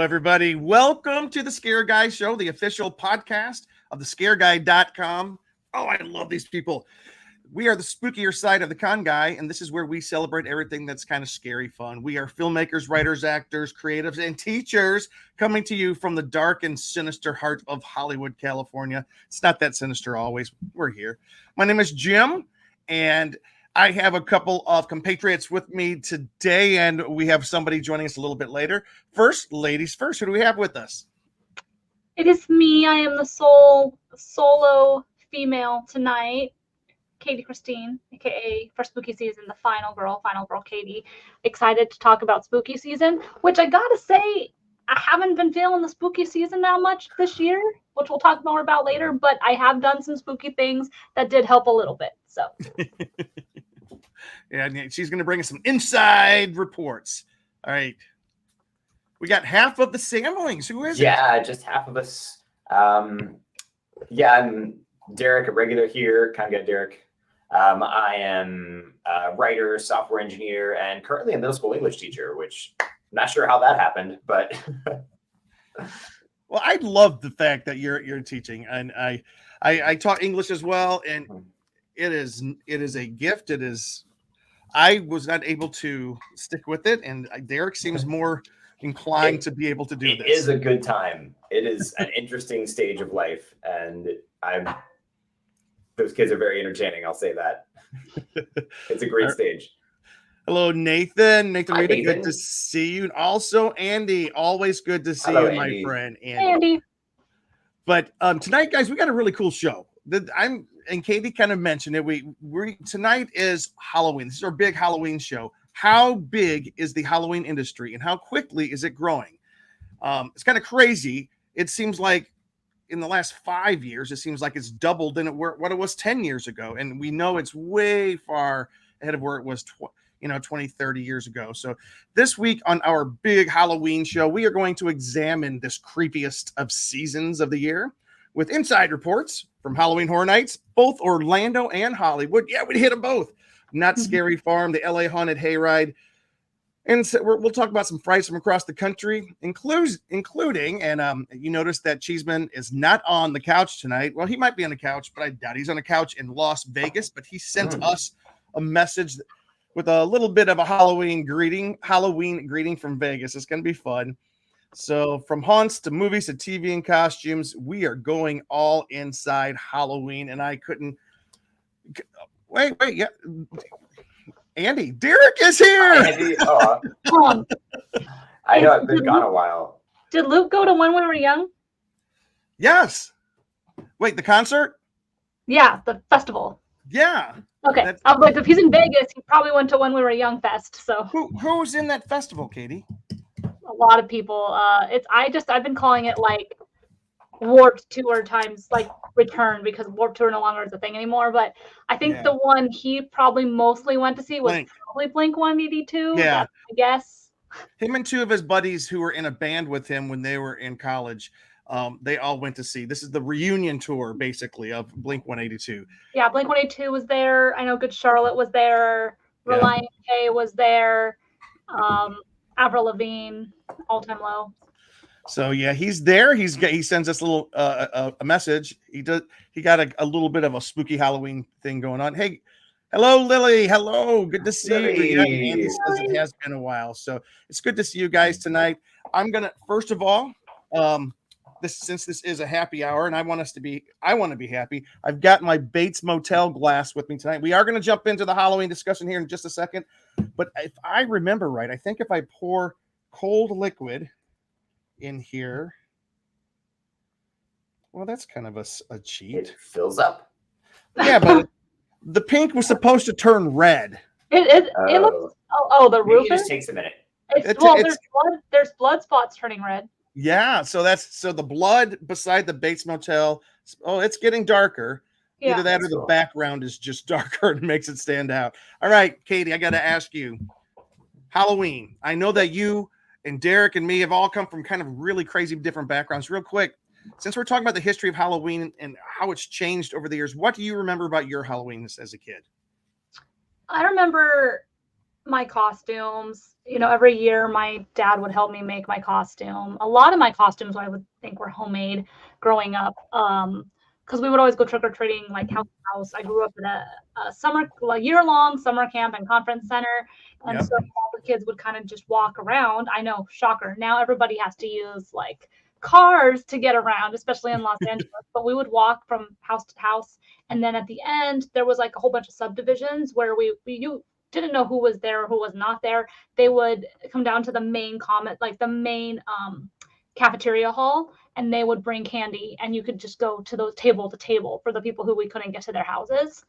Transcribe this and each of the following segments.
everybody. Welcome to the Scare Guy Show, the official podcast of thescareguy.com. Oh, I love these people. We are the spookier side of the con guy, and this is where we celebrate everything that's kind of scary fun. We are filmmakers, writers, actors, creatives, and teachers coming to you from the dark and sinister heart of Hollywood, California. It's not that sinister always. We're here. My name is Jim, and I have a couple of compatriots with me today, and we have somebody joining us a little bit later. First, ladies first. Who do we have with us? It is me. I am the solo female tonight. Katie Christine, aka for spooky season, the final girl Katie. Excited to talk about spooky season, which I gotta say, I haven't been feeling the spooky season that much this year, which we'll talk more about later, but I have done some spooky things that did help a little bit. So yeah, she's gonna bring us some inside reports. All right. We got half of the samplings. Who is it? Yeah, just half of us. I'm Derek, a regular here. Kind of got Derek. I am a writer, software engineer, and currently a middle school English teacher, which I'm not sure how that happened, but well, I love the fact that you're teaching, and I taught English as well, and it is a gift. I was not able to stick with it, and Derek seems more inclined to be able to do this. It is a good time. It is an interesting stage of life, and those kids are very entertaining. I'll say that. It's a great stage. Hello, Nathan. Hi, Really Nathan. good to see you. And also, Andy. Always good to see Hello, you, Andy. my friend. Andy. But tonight, guys, we got a really cool show. And Katie kind of mentioned it. We tonight is Halloween. This is our big Halloween show. How big is the Halloween industry, and how quickly is it growing? It's kind of crazy. It seems like in the last 5 years, it seems like it's doubled than what it was 10 years ago. And we know it's way far ahead of where it was 20, 30 years ago. So this week on our big Halloween show, we are going to examine this creepiest of seasons of the year with inside reports from Halloween Horror Nights, both Orlando and Hollywood. Yeah, we hit them both. Not Scary Farm, the LA Haunted Hayride. And so we'll talk about some frights from across the country, including, and you notice that Cheeseman is not on the couch tonight. Well, he might be on the couch, but I doubt he's on the couch in Las Vegas. But he sent us a message with a little bit of a Halloween greeting from Vegas. It's going to be fun. So from haunts to movies to TV and costumes, we are going all inside Halloween. And I couldn't wait, yeah. Andy, Derek is here. Andy, I know I've been gone a while. Did Luke go to When We Were Young? Yes. Wait, the concert? Yeah, the festival. Yeah. Okay. I was like, if he's in Vegas, he probably went to When We Were Young Fest. So who was in that festival, Katie? a lot of people. I've been calling it like Warped Tour times like return, because Warped Tour no longer is a thing anymore. But I think the one he probably mostly went to see was probably Blink 182. Yeah, I guess him and two of his buddies who were in a band with him when they were in college. They all went to see. This is the reunion tour, basically, of Blink 182. Yeah, Blink 182 was there. I know Good Charlotte was there. Reliant K was there. Avril Lavigne, All Time Low. So yeah, he's there. He sends us a little a message. He got a little bit of a spooky Halloween thing going on. Hey, hello Lily. Hello, good to see you. Yeah, Andy says it has been a while, so it's good to see you guys tonight. I'm gonna first of all, since this is a happy hour and I want to be happy. I've got my Bates Motel glass with me tonight. We are gonna jump into the Halloween discussion here in just a second, but if I remember right, I think if I pour cold liquid in here, well, that's kind of a cheat. It fills up. Yeah, but the pink was supposed to turn red. It looks. The roof. It just takes a minute. There's blood spots turning red. Yeah, so the blood beside the Bates Motel. Oh, it's getting darker. Yeah, either that or the background is just darker and makes it stand out. All right, Katie, I got to ask you, Halloween. I know that you and Derek and me have all come from kind of really crazy different backgrounds. Real quick, since we're talking about the history of Halloween and how it's changed over the years, what do you remember about your Halloween as a kid? I remember my costumes every year my dad would help me make my costume. A lot of my costumes I would think were homemade growing up. Because we would always go trick-or-treating like house to house. I grew up at a year-long summer camp and conference center. And Yep. so all the kids would kind of just walk around. I know, shocker. Now everybody has to use like cars to get around, especially in Los Angeles. But we would walk from house to house. And then at the end, there was like a whole bunch of subdivisions where you didn't know who was there or who was not there. They would come down to the main cafeteria hall, and they would bring candy, and you could just go to those table to table for the people who we couldn't get to their houses.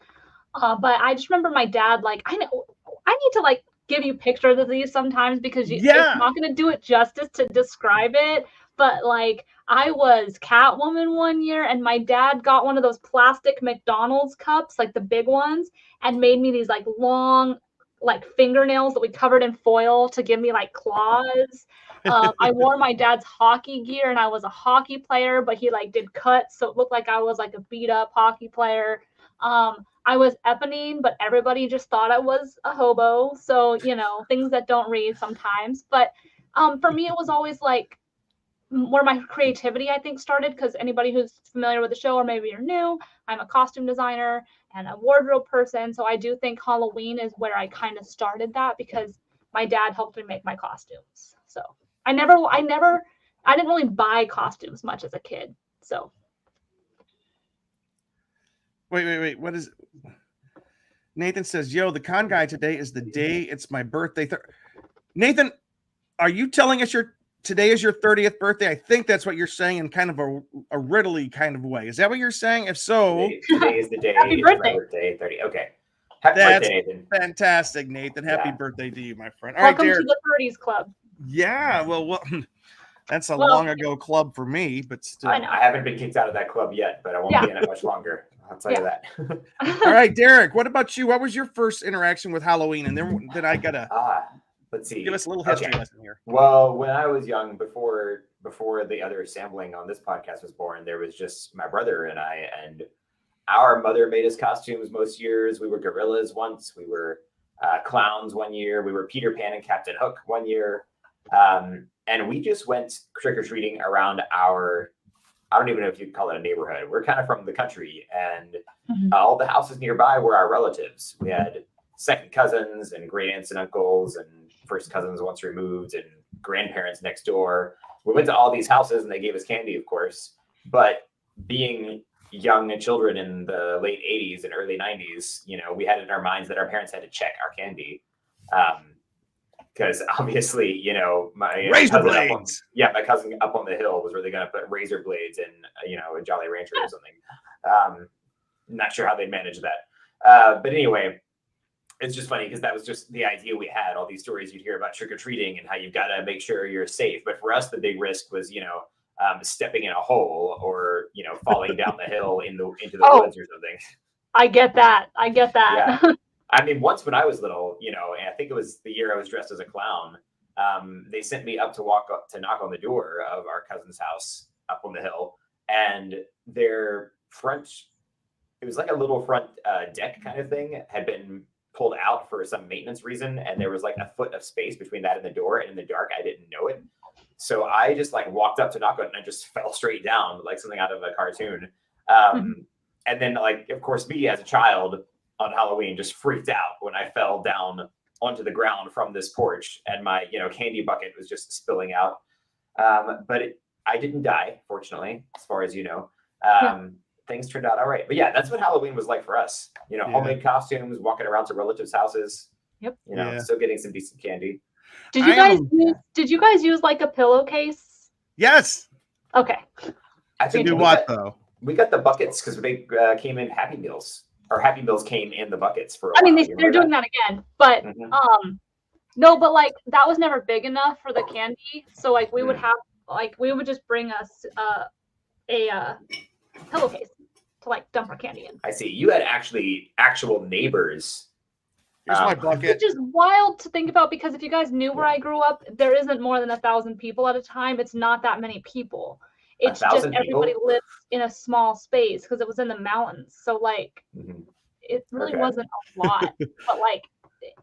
But I just remember my dad, like, I know I need to like give you pictures of these sometimes because it's not going to do it justice to describe it. But like, I was Catwoman one year, and my dad got one of those plastic McDonald's cups, like the big ones, and made me these like long, like fingernails that we covered in foil to give me like claws. I wore my dad's hockey gear, and I was a hockey player, but he like did cuts, so it looked like I was like a beat up hockey player. I was Eponine, but everybody just thought I was a hobo. So, things that don't read sometimes. But for me, it was always like where my creativity, I think, started, because anybody who's familiar with the show, or maybe you're new, I'm a costume designer and a wardrobe person. So I do think Halloween is where I kind of started that, because my dad helped me make my costumes. So I didn't really buy costumes much as a kid. So. Wait. What is it? Nathan says, yo, the con guy today is the day it's my birthday. Nathan, are you telling us today is your 30th birthday? I think that's what you're saying in kind of a riddly kind of way. Is that what you're saying? If so, today is the day. Happy birthday. My birthday, 30. Okay. Happy that's birthday, Nathan. Fantastic, Nathan. Happy birthday to you, my friend. All Welcome right, to the 30s club. Yeah, well, that's a long ago club for me, but still. I know. I haven't been kicked out of that club yet, but I won't be in it much longer. I'll tell you that. All right, Derek, what about you? What was your first interaction with Halloween? And then I gotta let's see. Give us a little history lesson here. Well, when I was young, before the other sampling on this podcast was born, there was just my brother and I, and our mother made us costumes most years. We were gorillas once. We were clowns one year. We were Peter Pan and Captain Hook one year. And we just went trick-or-treating around I don't even know if you'd call it a neighborhood. We're kind of from the country, and all the houses nearby were our relatives. We had second cousins and great aunts and uncles and first cousins once removed and grandparents next door. We went to all these houses, and they gave us candy, of course. But being young children in the late 80s and early 90s, we had in our minds that our parents had to check our candy. Because obviously, my razor blades. My cousin up on the hill was really going to put razor blades in, a Jolly Rancher or something. Not sure how they managed that. But anyway, it's just funny because that was just the idea we had. All these stories you'd hear about trick-or-treating and how you've got to make sure you're safe. But for us, the big risk was, stepping in a hole or, falling down the hill into the woods or something. I get that. Yeah. I mean, once when I was little, and I think it was the year I was dressed as a clown, they sent me up to knock on the door of our cousin's house up on the hill, and their front, it was like a little front deck kind of thing, had been pulled out for some maintenance reason, and there was like a foot of space between that and the door, and in the dark, I didn't know it. So I just like walked up to knock on it, and I just fell straight down like something out of a cartoon. And then, like, of course, me as a child on Halloween just freaked out when I fell down onto the ground from this porch, and my, candy bucket was just spilling out. But I didn't die, fortunately, as far as things turned out all right. But yeah, that's what Halloween was like for us. Homemade costumes, walking around to relatives' houses. Yep. Still getting some decent candy. Did you guys use like a pillowcase? Yes. Okay. I think we got the buckets because they came in Happy Meals. Or Happy Meals came in the buckets for a while. I mean, they're doing that again, but no, but like that was never big enough for the candy. So like we would just bring us a pillowcase to like dump our candy in. I see. You had actual neighbors. Here's my bucket. Which is wild to think about, because if you guys knew where I grew up, there isn't more than 1,000 people at a time. It's not that many people. It's just everybody lives in a small space because it was in the mountains. So like it really wasn't a lot, but like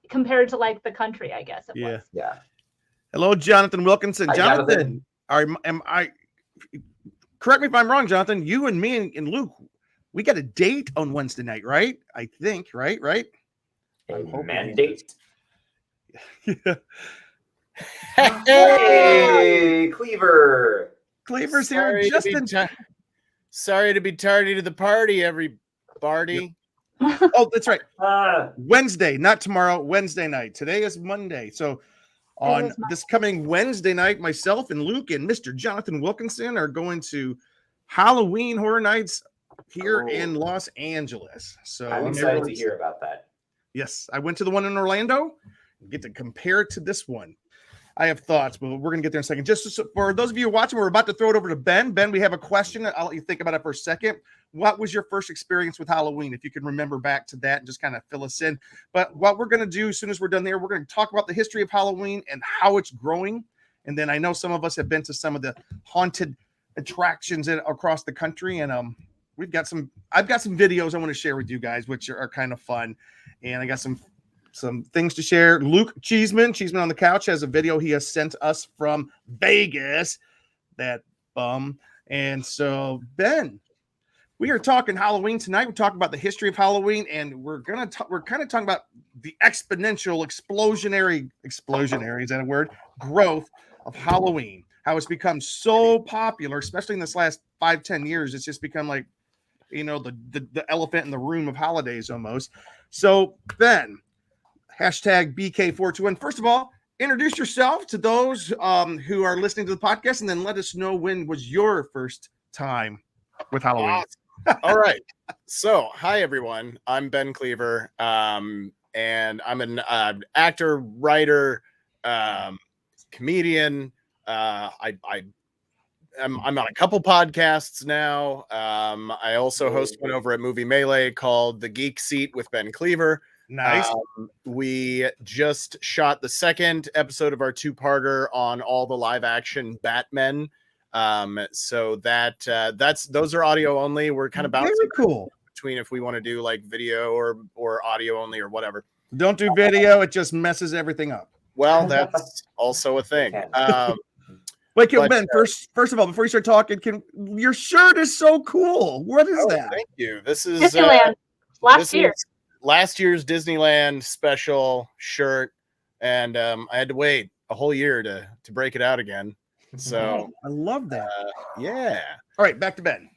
compared to like the country, I guess it was. Yeah. Hello, Jonathan Wilkinson. Hi, Jonathan, am I? Correct me if I'm wrong, Jonathan. You and me and Luke, we got a date on Wednesday night, right? I think, right? A I'm hoping mandate. Yeah. Hey, Cleaver. Cleaver's here. Sorry to be tardy to the party, everybody. Oh, that's right. Uh, Wednesday, not tomorrow. Wednesday night. Today is Monday. So on this coming Wednesday night, myself and Luke and Mr. Jonathan Wilkinson are going to Halloween Horror Nights here in Los Angeles. So I'm excited to hear about that. Yes, I went to the one in Orlando. Get to compare it to this one. I have thoughts, but we're going to get there in a second. Just for those of you watching, we're about to throw it over to Ben. Ben, we have a question. I'll let you think about it for a second. What was your first experience with Halloween? If you can remember back to that and just kind of fill us in. But what we're going to do as soon as we're done there, we're going to talk about the history of Halloween and how it's growing. And then I know some of us have been to some of the haunted attractions across the country. And I've got some videos I want to share with you guys, which are kind of fun. And I got some things to share. Luke Cheeseman on the couch, has a video he has sent us from Vegas. That bum. And so, Ben, we are talking Halloween tonight. We're talking about the history of Halloween, and we're kind of talking about the exponential, explosionary, is that a word? Growth of Halloween. How it's become so popular, especially in this last 5-10 years. It's just become like, the elephant in the room of holidays almost. So, Ben, hashtag BK421. First of all, introduce yourself to those who are listening to the podcast, and then let us know when was your first time with Halloween. Awesome. All right. So, hi, everyone. I'm Ben Cleaver, and I'm an actor, writer, comedian. I'm on a couple podcasts now. I also host one over at Movie Melee called The Geek Seat with Ben Cleaver. Nice. We just shot the second episode of our two-parter on all the live-action Batmen. So those are audio only. We're kind of bouncing cool between if we want to do like video or audio only or whatever. Don't do video; it just messes everything up. Well, that's also a thing. Wait, Ben, first of all, before you start talking, your shirt is so cool. What is that? Thank you. This is Disneyland last year's Disneyland special shirt, and I had to wait a whole year to break it out again. So I love that. Yeah. All right, back to Ben.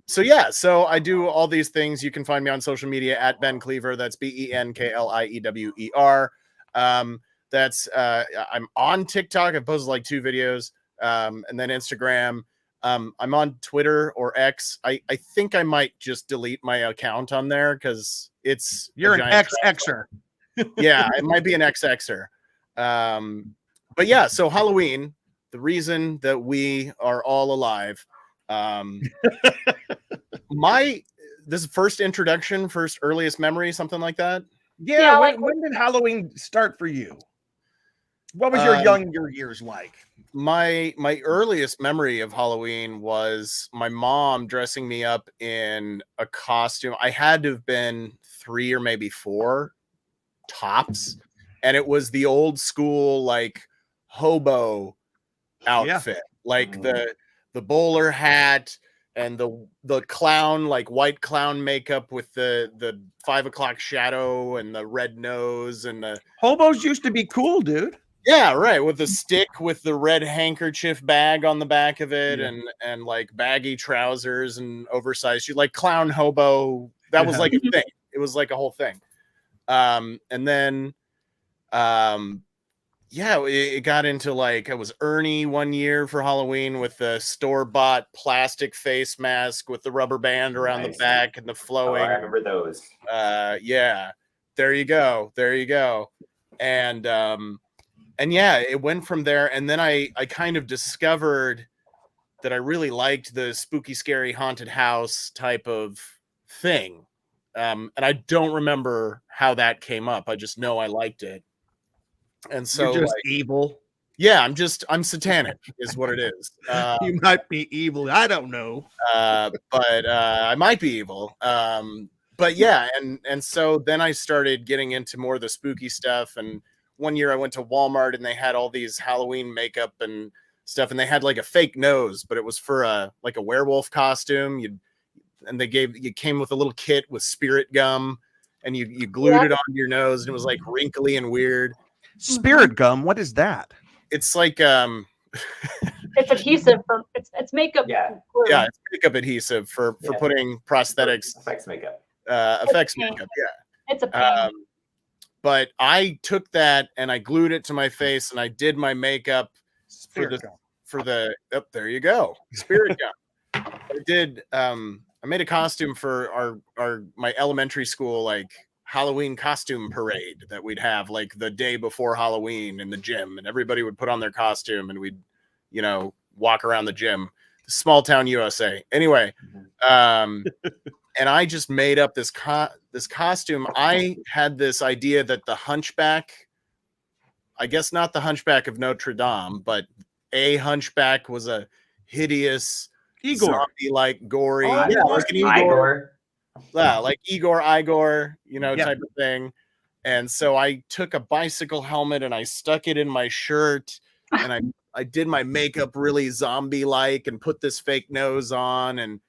So I do all these things. You can find me on social media at Ben Cleaver. That's BENKLIEWER. That's I'm on TikTok. I've posted like 2 videos, and then Instagram. I'm on Twitter or X. I think I might just delete my account on there because you're an XXer. Yeah, it might be an XXer. But yeah, so Halloween, the reason that we are all alive. This first introduction, first earliest memory, something like that. Yeah. When did Halloween start for you? What was your younger years like? My earliest memory of Halloween was my mom dressing me up in a costume. I had to have been 3 or maybe 4 tops, and it was the old school like hobo outfit, like the bowler hat and the clown, like white clown makeup with the 5 o'clock shadow and the red nose, and the hobos used to be cool, dude. Yeah, right. With the stick with the red handkerchief bag on the back of it, and like baggy trousers and oversized shoes, like clown hobo. That was like a thing. It was like a whole thing. And then it got into like, I was Ernie one year for Halloween with the store-bought plastic face mask with the rubber band around the back and the flowing. Oh, I remember those. Yeah. There you go. And yeah, it went from there. And then I kind of discovered that I really liked the spooky, scary haunted house type of thing. And I don't remember how that came up. I just know I liked it. And so you're just evil. Yeah, I'm satanic is what it is. You might be evil. I don't know. But I might be evil. But yeah, and so then I started getting into more of the spooky stuff. And one year I went to Walmart and they had all these Halloween makeup and stuff, and they had like a fake nose, but it was for a werewolf costume. You came with a little kit with spirit gum, and you glued it onto your nose, and it was like wrinkly and weird. Spirit gum. What is that? It's like It's adhesive for it's makeup. Yeah. glue. yeah, it's makeup adhesive for putting prosthetics Effects makeup. effects pain. makeup. Yeah. It's a pain. But I took that and I glued it to my face, and I did my makeup Spirit gum. for the there you go, spirit gum. I did I made a costume for my elementary school like Halloween costume parade that we'd have like the day before Halloween in the gym, and everybody would put on their costume and we'd walk around the gym. Small town USA. Anyway, and I just made up this costume. I had this idea that the Hunchback, I guess not the Hunchback of Notre Dame, but a Hunchback was a hideous, Igor. zombie-like, gory, Oh, like an Igor, Igor. yeah, like Igor, Yeah. type of thing. And so I took a bicycle helmet and I stuck it in my shirt, and I did my makeup really zombie-like and put this fake nose on, and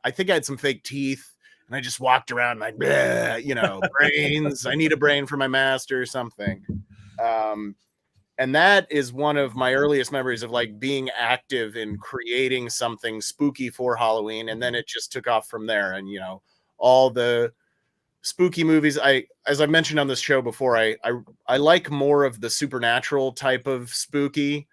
I think I had some fake teeth. And I just walked around like, brains. I need a brain for my master or something. And that is one of my earliest memories of like being active in creating something spooky for Halloween. And then it just took off from there. And, all the spooky movies, as I mentioned on this show before, I like more of the supernatural type of spooky.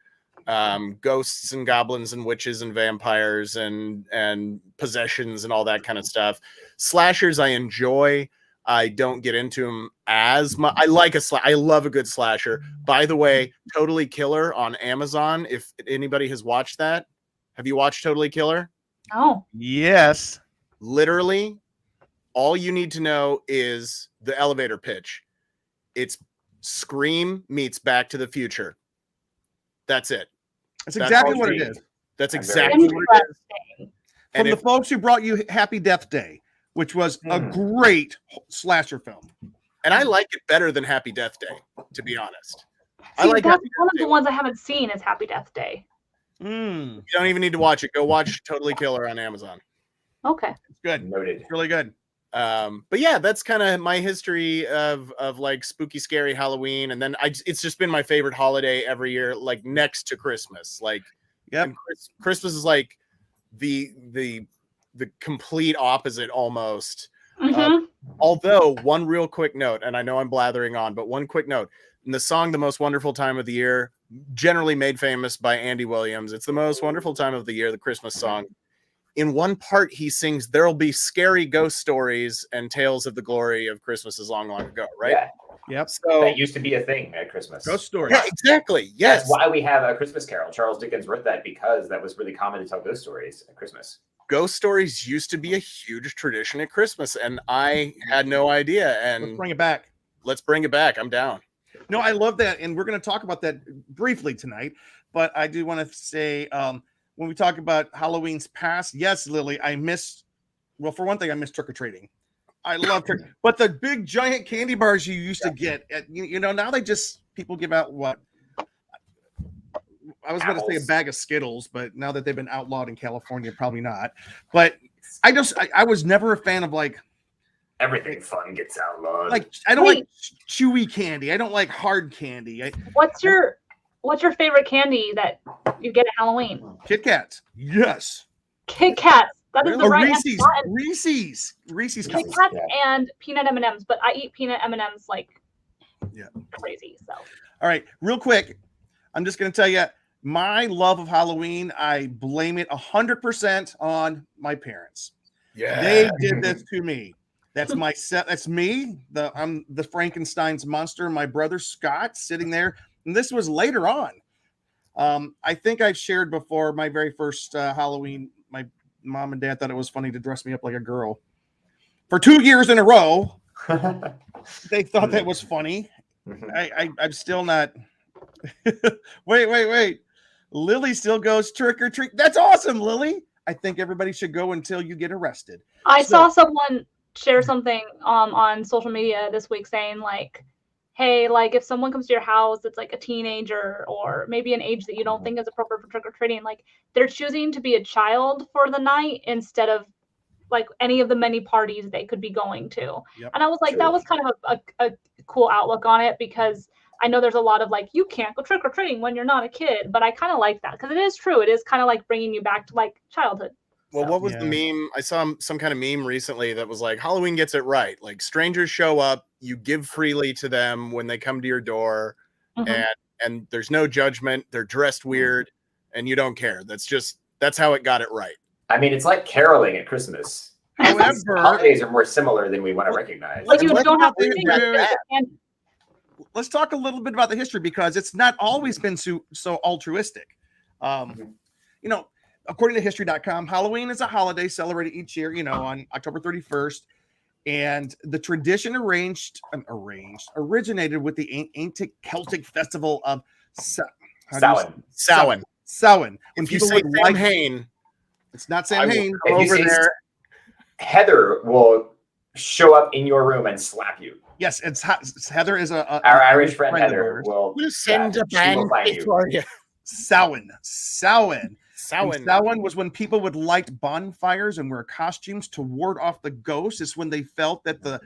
Ghosts and goblins and witches and vampires and possessions and all that kind of stuff. Slashers I enjoy. I don't get into them as much. I love a good slasher. By the way, Totally Killer on Amazon. If anybody has watched that, have you watched Totally Killer? Oh, Yes. Literally, all you need to know is the elevator pitch. It's Scream meets Back to the Future. That's it. That's exactly what it all is. That's I'm exactly what it is. interesting. And From the folks who brought you Happy Death Day, which was a great slasher film. And I like it better than Happy Death Day, to be honest. I See, like that's Happy one Death of Day. the ones I haven't seen is Happy Death Day. Mm, You don't even need to watch it. Go watch Totally Killer on Amazon. Okay. it's good. Noted. It's really good. But yeah, that's kind of my history of like spooky, scary Halloween, and then it's just been my favorite holiday every year, like next to Christmas. Like, Yep. and Christmas is like the complete opposite almost. Mhm. Although one real quick note, and I know I'm blathering on, but one quick note: in the song "The Most Wonderful Time of the Year," generally made famous by Andy Williams, it's the most wonderful time of the year, the Christmas song. In one part, he sings, "There'll be scary ghost stories and tales of the glory of Christmases long, long ago." Right? Yeah, Yep. So that used to be a thing at Christmas. Ghost story. yeah, exactly. Yes. That's why we have a Christmas Carol. Charles Dickens wrote that because that was really common to tell ghost stories at Christmas. Ghost stories used to be a huge tradition at Christmas, and I had no idea. Let's And bring it back. let's bring it back. I'm down. No, I love that, and we're going to talk about that briefly tonight. But I do want to say, when we talk about Halloween's past, yes, Lily, well, for one thing, I miss trick or treating. I love trick, but the big giant candy bars you used to get, now people give out what? I was going to say a Apples. bag of Skittles, but now that they've been outlawed in California, probably not. But I was never a fan of like Everything fun gets outlawed. I don't like chewy candy. I don't like hard candy. What's your favorite candy that you get at Halloween? Kit Kats, yes. Kit Kats. That is the Or right Reese's, answer. And Reese's Kit Cups. Kats Yeah. and peanut M&Ms, but I eat peanut M&Ms like crazy. So All right, real quick, I'm just going to tell you my love of Halloween. I blame it 100% on my parents. Yeah. They did this to me. That's my set. That's me. I'm the Frankenstein's monster. My brother Scott sitting there, and this was later on. I think I've shared before my very first Halloween. My mom and dad thought it was funny to dress me up like a girl. For 2 years in a row, they thought that was funny. I'm still not. Wait. Lily still goes trick or treat. That's awesome, Lily. I think everybody should go until you get arrested. I saw someone share something on social media this week saying like, hey, like if someone comes to your house that's like a teenager or maybe an age that you don't think is appropriate for trick-or-treating, like they're choosing to be a child for the night instead of like any of the many parties they could be going to. Yep. And I was like, True. that was kind of a cool outlook on it, because I know there's a lot of like, you can't go trick-or-treating when you're not a kid, but I kind of like that because it is true. It is kind of like bringing you back to like childhood. Well, So. what was the meme? I saw some kind of meme recently that was like, Halloween gets it right. Like strangers show up, you give freely to them when they come to your door, and there's no judgment. They're dressed weird, and you don't care. That's how it got it right. I mean, it's like caroling at Christmas. However, holidays are more similar than we want to recognize. Like you Let's don't have talk to about think the- like this, and let's talk a little bit about the history, because it's not always been so altruistic. You know, according to history.com, Halloween is a holiday celebrated each year, on October 31st. And the tradition originated with the ancient Celtic festival of Samhain. Samhain. When If you people say would Sam Hain, it's not Sam Hain. If you over say there. Heather will show up in your room and slap you. Yes, Heather is Our Irish friend of Heather ours. will send a she will find band you. for you. Samhain. Samhain. Samhain was when people would light bonfires and wear costumes to ward off the ghosts. It's when they felt that the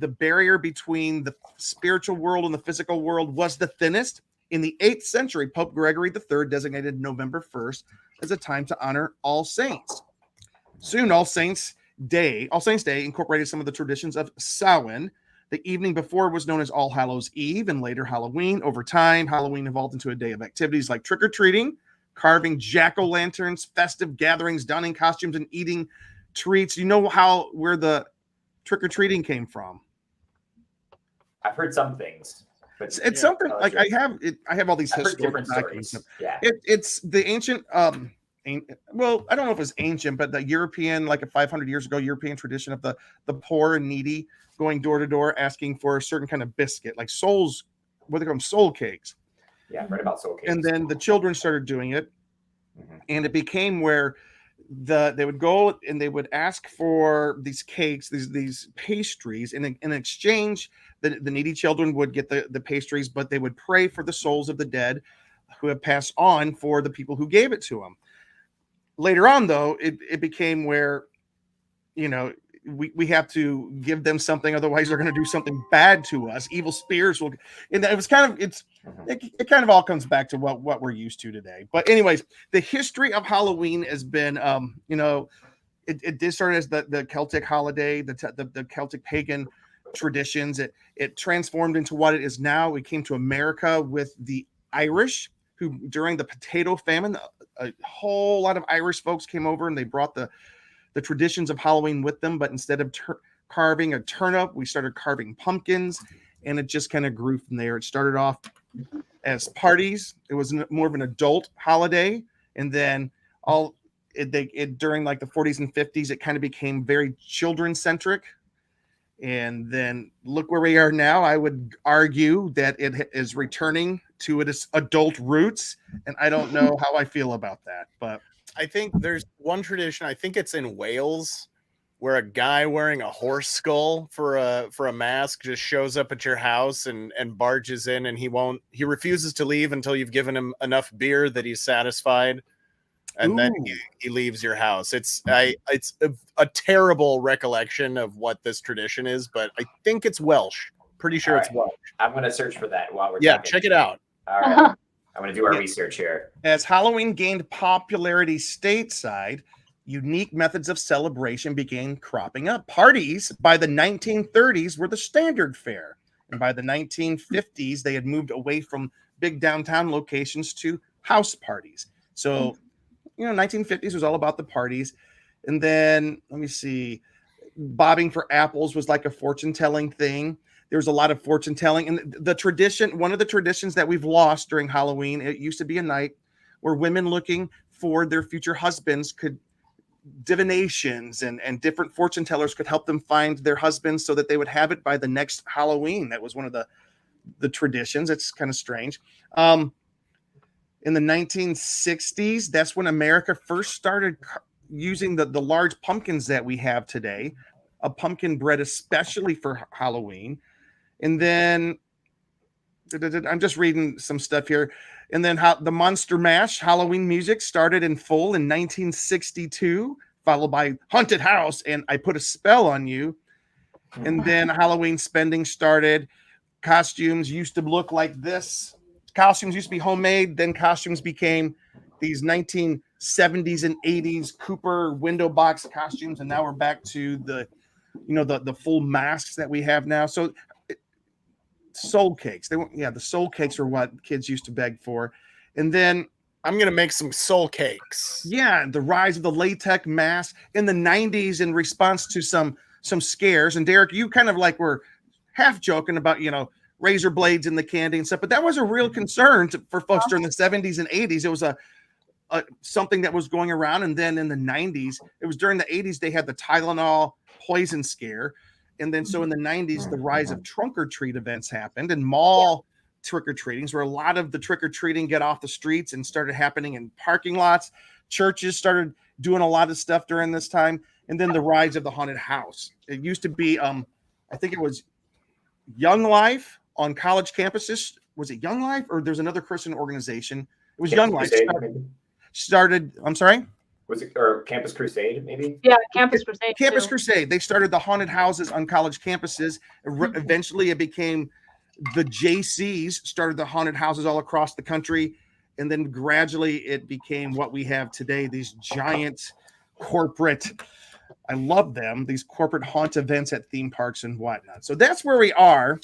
barrier between the spiritual world and the physical world was the thinnest. In the 8th century, Pope Gregory III designated November 1st as a time to honor All Saints. Soon, All Saints Day incorporated some of the traditions of Samhain. The evening before was known as All Hallows Eve and later Halloween. Over time, Halloween evolved into a day of activities like trick-or-treating, carving jack-o'-lanterns, festive gatherings, donning costumes, and eating treats. You know where the trick-or-treating came from? I've heard some things. But It's something like I have all these I've heard historical different documents. stories. Yeah. It's the ancient well, I don't know if it's ancient, but the European, like a 500 years ago, European tradition of the poor and needy going door to door asking for a certain kind of biscuit, like souls, what they call them, soul cakes. Yeah, I've read about soul cakes. And then the children started doing it, and it became where they would go and they would ask for these cakes, these pastries, and in exchange, the needy children would get the pastries, but they would pray for the souls of the dead who have passed on for the people who gave it to them. Later on, though, it became where, we have to give them something, otherwise they're going to do something bad to us. Evil spirits will, and it was kind of it kind of all comes back to what we're used to today. But anyways, the history of Halloween has been, it did start as the Celtic holiday, the Celtic pagan traditions. It transformed into what it is now. It came to America with the Irish, who during the potato famine, a whole lot of Irish folks came over and they brought the traditions of Halloween with them. But instead of carving a turnip, we started carving pumpkins, and it just kind of grew from there. It started off as parties. It was more of an adult holiday, and then during like the 40s and 50s, it kind of became very children centric. And then look where we are now. I would argue that it is returning to its adult roots, and I don't know how I feel about that. But I think there's one tradition. I think it's in Wales, where a guy wearing a horse skull for a mask just shows up at your house and barges in, and he refuses to leave until you've given him enough beer that he's satisfied, and then he leaves your house. It's a terrible recollection of what this tradition is, but I think it's Welsh. Pretty sure it's Welsh. I'm going to search for that while we're talking. Check it out. All right. I'm going to do our research here. As Halloween gained popularity stateside, unique methods of celebration began cropping up. Parties by the 1930s were the standard fare, and by the 1950s, they had moved away from big downtown locations to house parties. So, 1950s was all about the parties. And then, let me see, bobbing for apples was like a fortune-telling thing. There was a lot of fortune telling, and the tradition, one of the traditions that we've lost during Halloween, it used to be a night where women looking for their future husbands could divinations and different fortune tellers could help them find their husbands so that they would have it by the next Halloween. That was one of the traditions. It's kind of strange. In the 1960s, that's when America first started using the large pumpkins that we have today. a pumpkin bread especially for Halloween. And then I'm just reading some stuff here. And then how the Monster Mash Halloween music started in full in 1962, followed by Haunted House and I Put a Spell on You. And then Halloween spending started. Costumes used to look like this. Costumes used to be homemade. Then costumes became these 1970s and 80s Cooper window box costumes. And now we're back to the full masks that we have now. So soul cakes. The soul cakes are what kids used to beg for. And then I'm going to make some soul cakes. Yeah, the rise of the latex mask in the 90s in response to some scares. And Derek, you kind of like were half joking about, razor blades in the candy and stuff, but that was a real concern for folks during the 70s and 80s. It was a something that was going around. And then in the 90s, it was during the 80s, they had the Tylenol poison scare. And then so in the 90s, the rise of trunk or treat events happened and mall trick-or-treatings, where a lot of the trick-or-treating get off the streets and started happening in parking lots. Churches started doing a lot of stuff during this time. And then the rise of the haunted house. It used to be, I think it was Young Life on college campuses. Was it Young Life or there's another Christian organization? It was Young Life. Started, I'm sorry? Was it, or Campus Crusade, maybe? Yeah, Campus Crusade. Campus Crusade. They started the haunted houses on college campuses. Eventually, it became the JCs started the haunted houses all across the country. And then gradually it became what we have today, these giant corporate, I love them, these corporate haunt events at theme parks and whatnot. So that's where we are.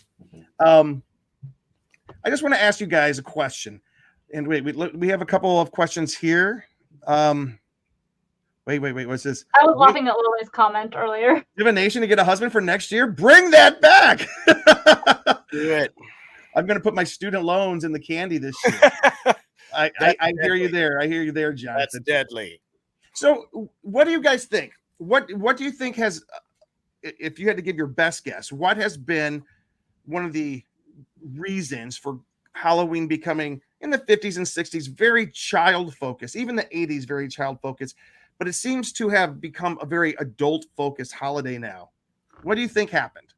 I just want to ask you guys a question. And we have a couple of questions here. Wait, what's this? I was laughing at Lily's comment earlier. Divination to get a husband for next year? Bring that back. Do it. I'm going to put my student loans in the candy this year. I hear you there. I hear you there, John. That's deadly. So what do you guys think? What do you think has, if you had to give your best guess, what has been one of the reasons for Halloween becoming in the 50s and 60s very child focused, even the 80s very child focused, but it seems to have become a very adult focused holiday now? What do you think happened?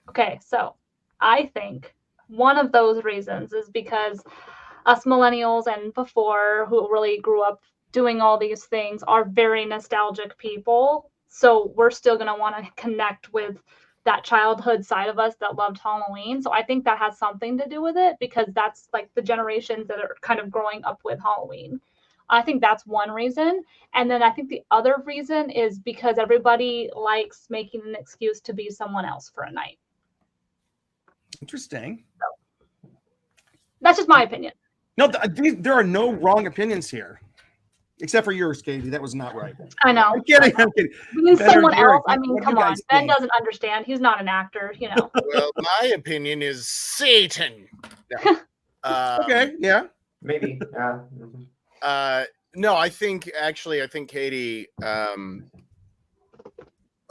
Okay, so I think one of those reasons is because us millennials and before who really grew up doing all these things are very nostalgic people. So we're still going to want to connect with that childhood side of us that loved Halloween. So I think that has something to do with it because that's like the generations that are kind of growing up with Halloween. I think that's one reason. And then I think the other reason is because everybody likes making an excuse to be someone else for a night. Interesting. So, that's just my opinion. No, there are no wrong opinions here. Except for yours, Katie. That was not right. I know. I'm kidding. Being someone Derek, else, I mean, come on. Ben doesn't understand. He's not an actor, Well, my opinion is Satan. Okay, yeah. Maybe. No, I think Katie,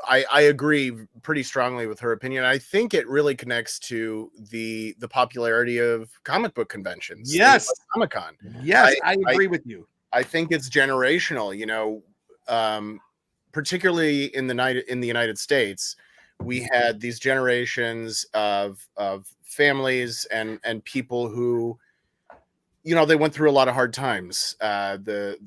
I agree pretty strongly with her opinion. I think it really connects to the popularity of comic book conventions. Yes. Like Comic-Con. Yes, I agree with you. I think it's generational, particularly in the United States. We had these generations of families and people who, they went through a lot of hard times. From the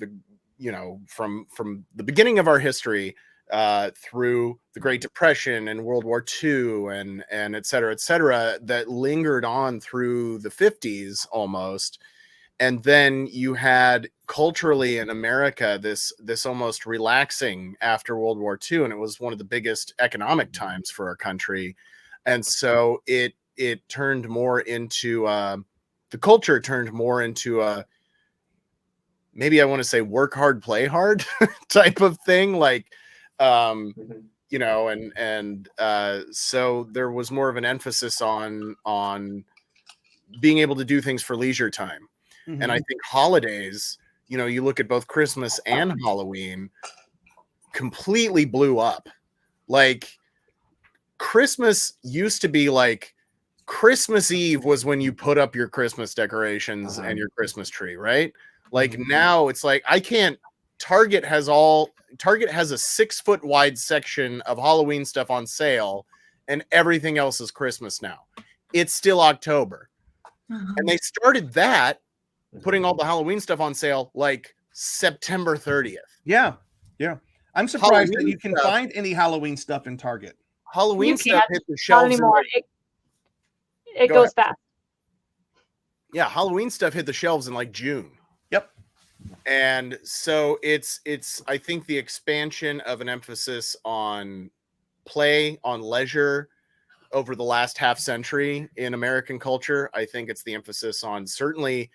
beginning of our history through the Great Depression and World War II and et cetera, that lingered on through the 50s almost. And then you had culturally in America this almost relaxing after World War II, and it was one of the biggest economic times for our country. And so it turned more into the culture turned more into a, maybe I want to say work hard, play hard type of thing. Like, so there was more of an emphasis on being able to do things for leisure time. Mm-hmm. And I think holidays, you look at both Christmas and Halloween, completely blew up. Like Christmas used to be like Christmas Eve was when you put up your Christmas decorations and your Christmas tree, right? Like now it's like, I can't Target has a 6 foot wide section of Halloween stuff on sale, and everything else is Christmas now. It's still October. And they started that, putting all the Halloween stuff on sale like September 30th. Yeah. I'm surprised that Halloween you can stuff- find any Halloween stuff in Target. Halloween You stuff can't. hit the Not shelves. in, anymore. like- It Go goes fast. yeah, Halloween stuff hit the shelves in like June. Yep. And so it's I think the expansion of an emphasis on play, on leisure over the last half century in American culture. I think it's the emphasis on certainly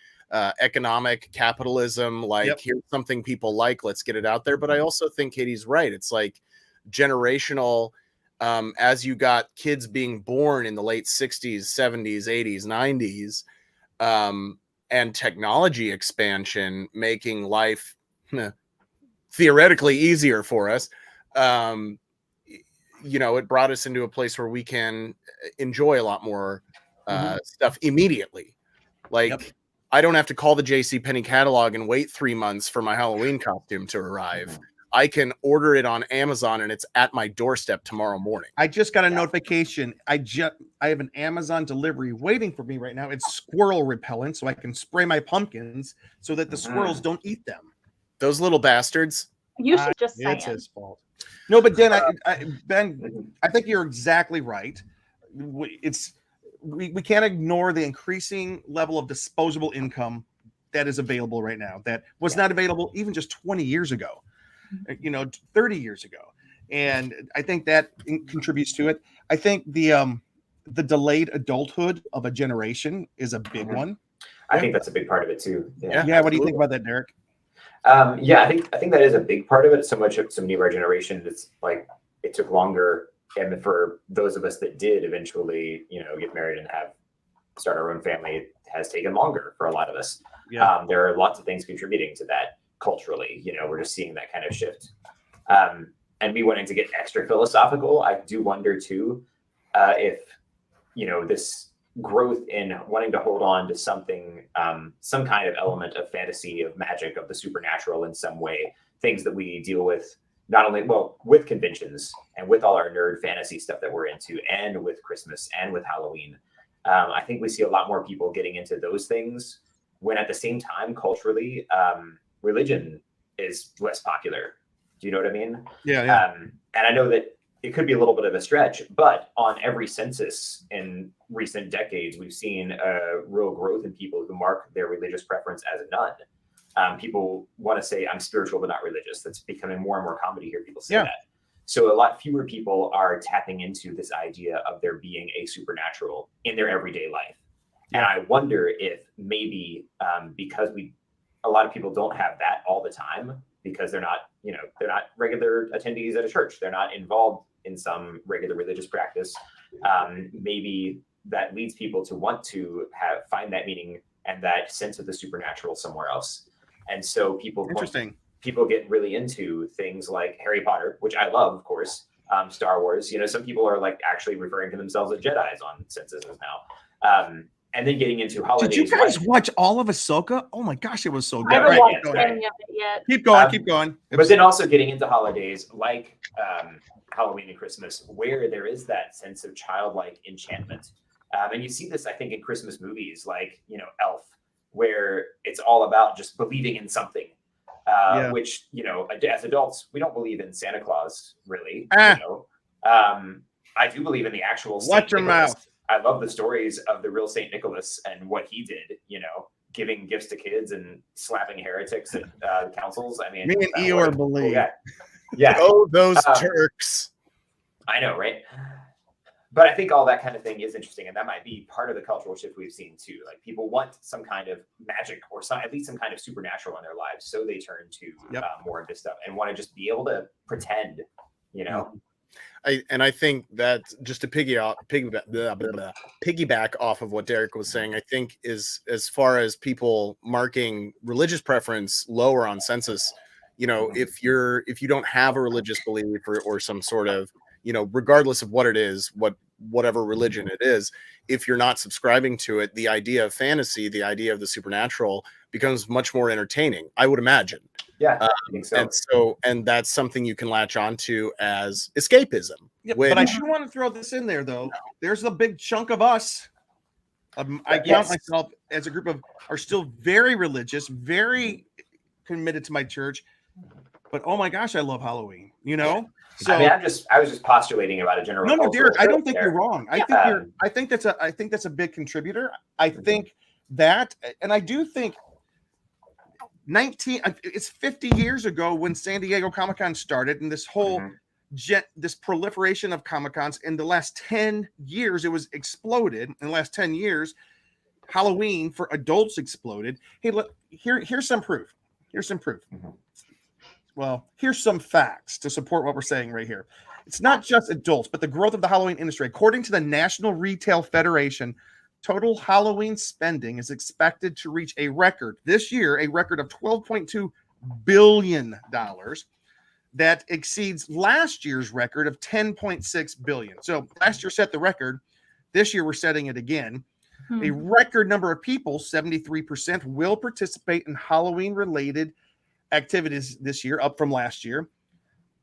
economic capitalism, like Yep. here's something people like, let's get it out there. But I also think Katie's right. It's like generational, as you got kids being born in the late 60s, 70s, 80s, 90s, and technology expansion making life theoretically easier for us. It brought us into a place where we can enjoy a lot more stuff immediately. Like, Yep. I don't have to call the JCPenney catalog and wait 3 months for my Halloween costume to arrive. I can order it on Amazon and it's at my doorstep tomorrow morning. I just got a notification. I have an Amazon delivery waiting for me right now. It's squirrel repellent, so I can spray my pumpkins so that the squirrels don't eat them. Those little bastards. You should just say It's it. his fault. No, but Dan, Ben, I think you're exactly right. We can't ignore the increasing level of disposable income that is available right now. That was not available even just 20 years ago, 30 years ago, and I think that contributes to it. I think the delayed adulthood of a generation is a big one. I think that's a big part of it too. Yeah. What do you think about that, Derek? I think that is a big part of it. So many of our generation, it's like it took longer, and for those of us that did eventually, get married and start our own family, it has taken longer for a lot of us. Yeah. There are lots of things contributing to that culturally. We're just seeing that kind of shift. And me wanting to get extra philosophical, I do wonder too, if this growth in wanting to hold on to something, some kind of element of fantasy, of magic, of the supernatural in some way, things that we deal with not only with conventions and with all our nerd fantasy stuff that we're into, and with Christmas and with Halloween. I think we see a lot more people getting into those things when at the same time culturally, religion is less popular. Do you know what I mean? Yeah. And I know that it could be a little bit of a stretch, but on every census in recent decades, we've seen a real growth in people who mark their religious preference as a nun. People want to say, I'm spiritual, but not religious. That's becoming more and more common to hear people say that. So a lot fewer people are tapping into this idea of there being a supernatural in their everyday life. And I wonder if maybe because a lot of people don't have that all the time, because they're not regular attendees at a church. They're not involved in some regular religious practice. Maybe that leads people to want to find that meaning and that sense of the supernatural somewhere else. And so people get really into things like Harry Potter, which I love, of course, Star Wars. Some people are like actually referring to themselves as Jedis on censuses now. And then getting into holidays. Did you guys watch all of Ahsoka? Oh my gosh, it was so good. I haven't watched Go any of it yet. Keep going. But then also getting into holidays like Halloween and Christmas, where there is that sense of childlike enchantment. And you see this, I think, in Christmas movies like, Elf, where it's all about just believing in something, which, as adults, we don't believe in Santa Claus, really. I do believe in the actual Saint Watch your Nicholas. mouth. I love the stories of the real Saint Nicholas and what he did, giving gifts to kids and slapping heretics at councils. I mean, Me and Eeyore believe. Yeah. Oh, those Turks. I know, right? But I think all that kind of thing is interesting, and that might be part of the cultural shift we've seen too. Like people want some kind of magic or at least some kind of supernatural in their lives, so they turn to more of this stuff and want to just be able to pretend, I think that just to piggyback off of what Derek was saying, I think is as far as people marking religious preference lower on census, if you don't have a religious belief or some sort of regardless of what it is, whatever religion it is, if you're not subscribing to it, the idea of fantasy, the idea of the supernatural becomes much more entertaining, I would imagine. Yeah, I think so. And that's something you can latch onto as escapism. Yeah, but I do want to throw this in there, though. There's a big chunk of us. I count myself as a group of are still very religious, very committed to my church. But oh my gosh, I love Halloween. So I mean, I was just postulating about a general. No, Derek, I don't think you're wrong. I think that's a big contributor. I think that, and I do think it's 50 years ago when San Diego Comic-Con started, and this whole this proliferation of Comic-Cons in the last 10 years, it was exploded. In the last 10 years, Halloween for adults exploded. Hey, look, here's some proof. Well, here's some facts to support what we're saying right here. It's not just adults, but the growth of the Halloween industry. According to the National Retail Federation, total Halloween spending is expected to reach this year, a record of $12.2 billion. That exceeds last year's record of $10.6 billion. So last year set the record. This year we're setting it again. A record number of people, 73%, will participate in Halloween-related activities this year, up from last year.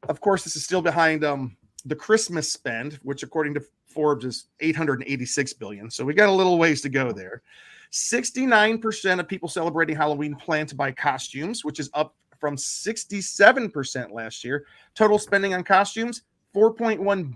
Of course, this is still behind the Christmas spend, which according to Forbes is $886 billion. So we got a little ways to go there. 69% of people celebrating Halloween plan to buy costumes, which is up from 67% last year. Total spending on costumes, $4.1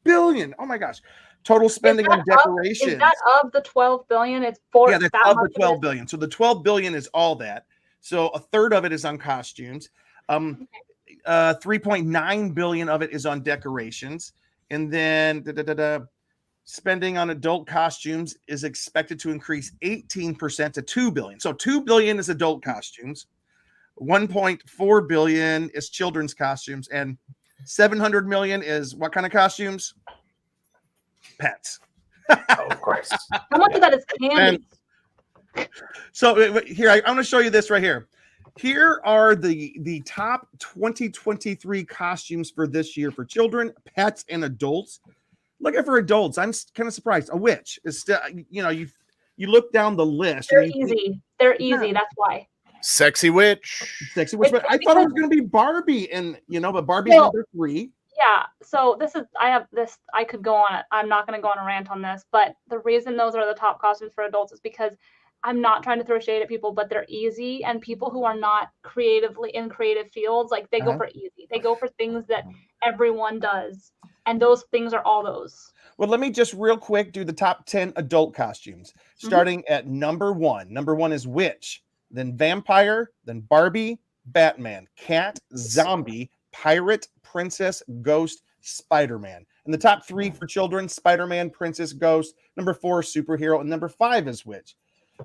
billion. Oh my gosh. Total spending on decorations. Is that of the 12 billion? It's four. Yeah, that's of the 12 billion. So the 12 billion is all that. So a third of it is on costumes. 3.9 billion of it is on decorations. And then spending on adult costumes is expected to increase 18% to 2 billion. So 2 billion is adult costumes. 1.4 billion is children's costumes, and 700 million is what kind of costumes? Pets. Of course. How much of that is candy? So here, I want to show you this right here. Here are the top 2023 costumes for this year for children, pets, and adults. Looking for adults, I'm kind of surprised. A witch is still, you look down the list. They're easy. They're easy. That's why. Sexy witch. But I thought it was going to be Barbie, and but Barbie's number 3. Yeah. So I could go on it. I'm not going to go on a rant on this, but the reason those are the top costumes for adults is because I'm not trying to throw shade at people, but they're easy, and people who are not creatively in creative fields, like they go for easy. They go for things that everyone does, and those things are all those. Well, let me just real quick do the top 10 adult costumes, starting at number 1. Number 1 is witch, then vampire, then Barbie, Batman, cat, zombie, pirate, princess, ghost, Spider-Man. And the top 3 for children: Spider-Man, princess, ghost. Number 4, superhero, and number 5 is witch.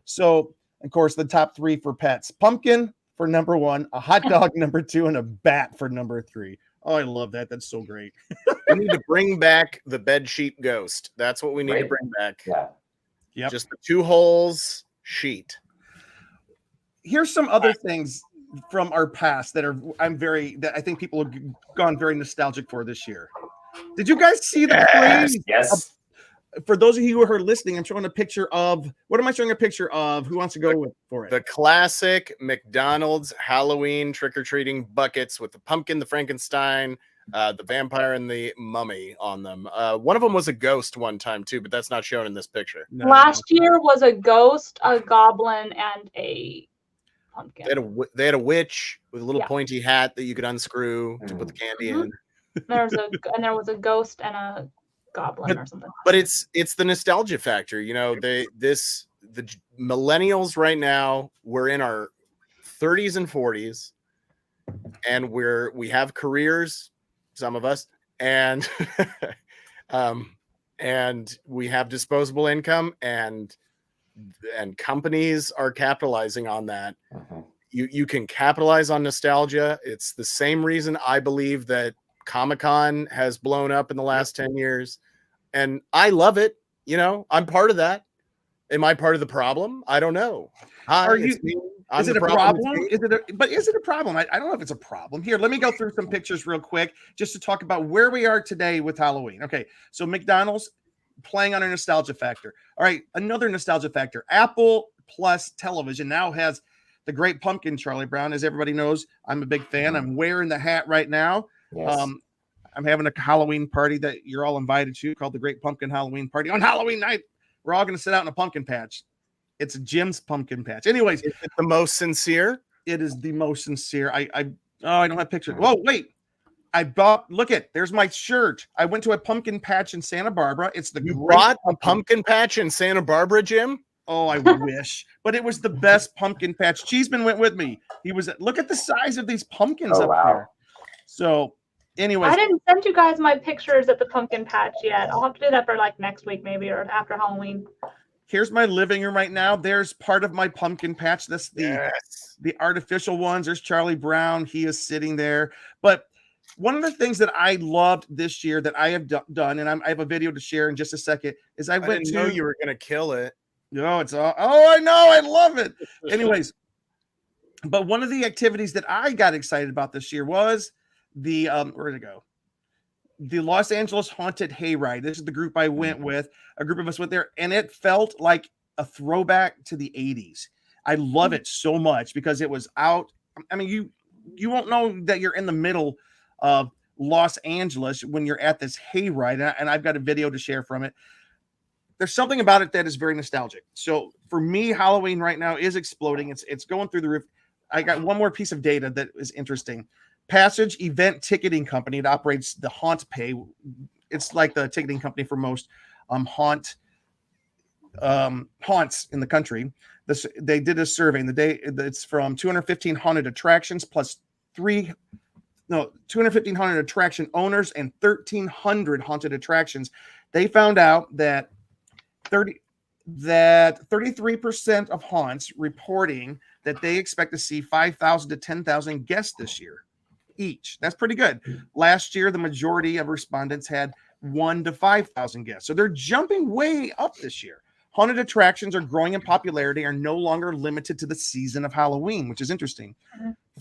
So, of course, the top 3 for pets: pumpkin for number 1, a hot dog number 2, and a bat for number 3. Oh, I love that. That's so great. We need to bring back the bedsheet ghost. That's what we need to bring back. Yeah. Yep. Just the 2 holes sheet. Here's some other things from our past that I think people have gone very nostalgic for this year. Did you guys see the craze? Yes. For those of you who are listening, I'm showing a picture of, what am I showing a picture of? Who wants to go for it? The classic McDonald's Halloween trick-or-treating buckets with the pumpkin, the Frankenstein, the vampire, and the mummy on them. One of them was a ghost one time too, but that's not shown in this picture. No. Last year was a ghost, a goblin, and a pumpkin. They had a witch with a little pointy hat that you could unscrew to put the candy in. There was a ghost and a goblin or something. But it's the nostalgia factor. The millennials right now, we're in our 30s and 40s, and we have careers, some of us, and and we have disposable income, and companies are capitalizing on that. You can capitalize on nostalgia. It's the same reason I believe that Comic-Con has blown up in the last 10 years. And I love it. I'm part of that. Am I part of the problem? I don't know. Hi, Is it a problem? Is it a problem? I don't know if it's a problem. Here, let me go through some pictures real quick just to talk about where we are today with Halloween. Okay, so McDonald's playing on a nostalgia factor. All right, another nostalgia factor. Apple Plus Television now has The Great Pumpkin, Charlie Brown. As everybody knows, I'm a big fan. I'm wearing the hat right now. Yes. I'm having a Halloween party that you're all invited to called the Great Pumpkin Halloween Party. On Halloween night, we're all going to sit out in a pumpkin patch. It's Jim's pumpkin patch. Anyways, is it the most sincere? It is the most sincere. I don't have pictures. Whoa, wait. There's my shirt. I went to a pumpkin patch in Santa Barbara. It's the You brought a pumpkin patch in Santa Barbara, Jim? Oh, I wish. But it was the best pumpkin patch. Cheeseman went with me. Look at the size of these pumpkins up there. So anyways, I didn't send you guys my pictures at the pumpkin patch yet. I'll have to do that for like next week maybe, or after Halloween. Here's my living room right now. There's part of my pumpkin patch. That's the artificial ones. There's Charlie Brown. He is sitting there. But one of the things that I loved this year that I have done, and I have a video to share in just a second, is I didn't know you were going to kill it. No, it's all. Oh, I know. I love it. Anyways, but one of the activities that I got excited about this year was the where did it go? The Los Angeles Haunted Hayride. This is the group I went with. A group of us went there, and it felt like a throwback to the 80s. I love it so much because it was out. I mean, you won't know that you're in the middle of Los Angeles when you're at this hayride, and I've got a video to share from it. There's something about it that is very nostalgic. So for me, Halloween right now is exploding. It's going through the roof. I got one more piece of data that is interesting. Passage Event Ticketing Company. It operates the Haunt Pay. It's like the ticketing company for most haunts in the country. They did a survey, and it's from 215 haunted attractions plus 215 haunted attraction owners and 1,300 haunted attractions. They found out that 33% of haunts reporting that they expect to see 5,000 to 10,000 guests this year each. That's pretty good. Last year, the majority of respondents had 1,000 to 5,000 guests. So they're jumping way up this year. Haunted attractions are growing in popularity, are no longer limited to the season of Halloween, which is interesting.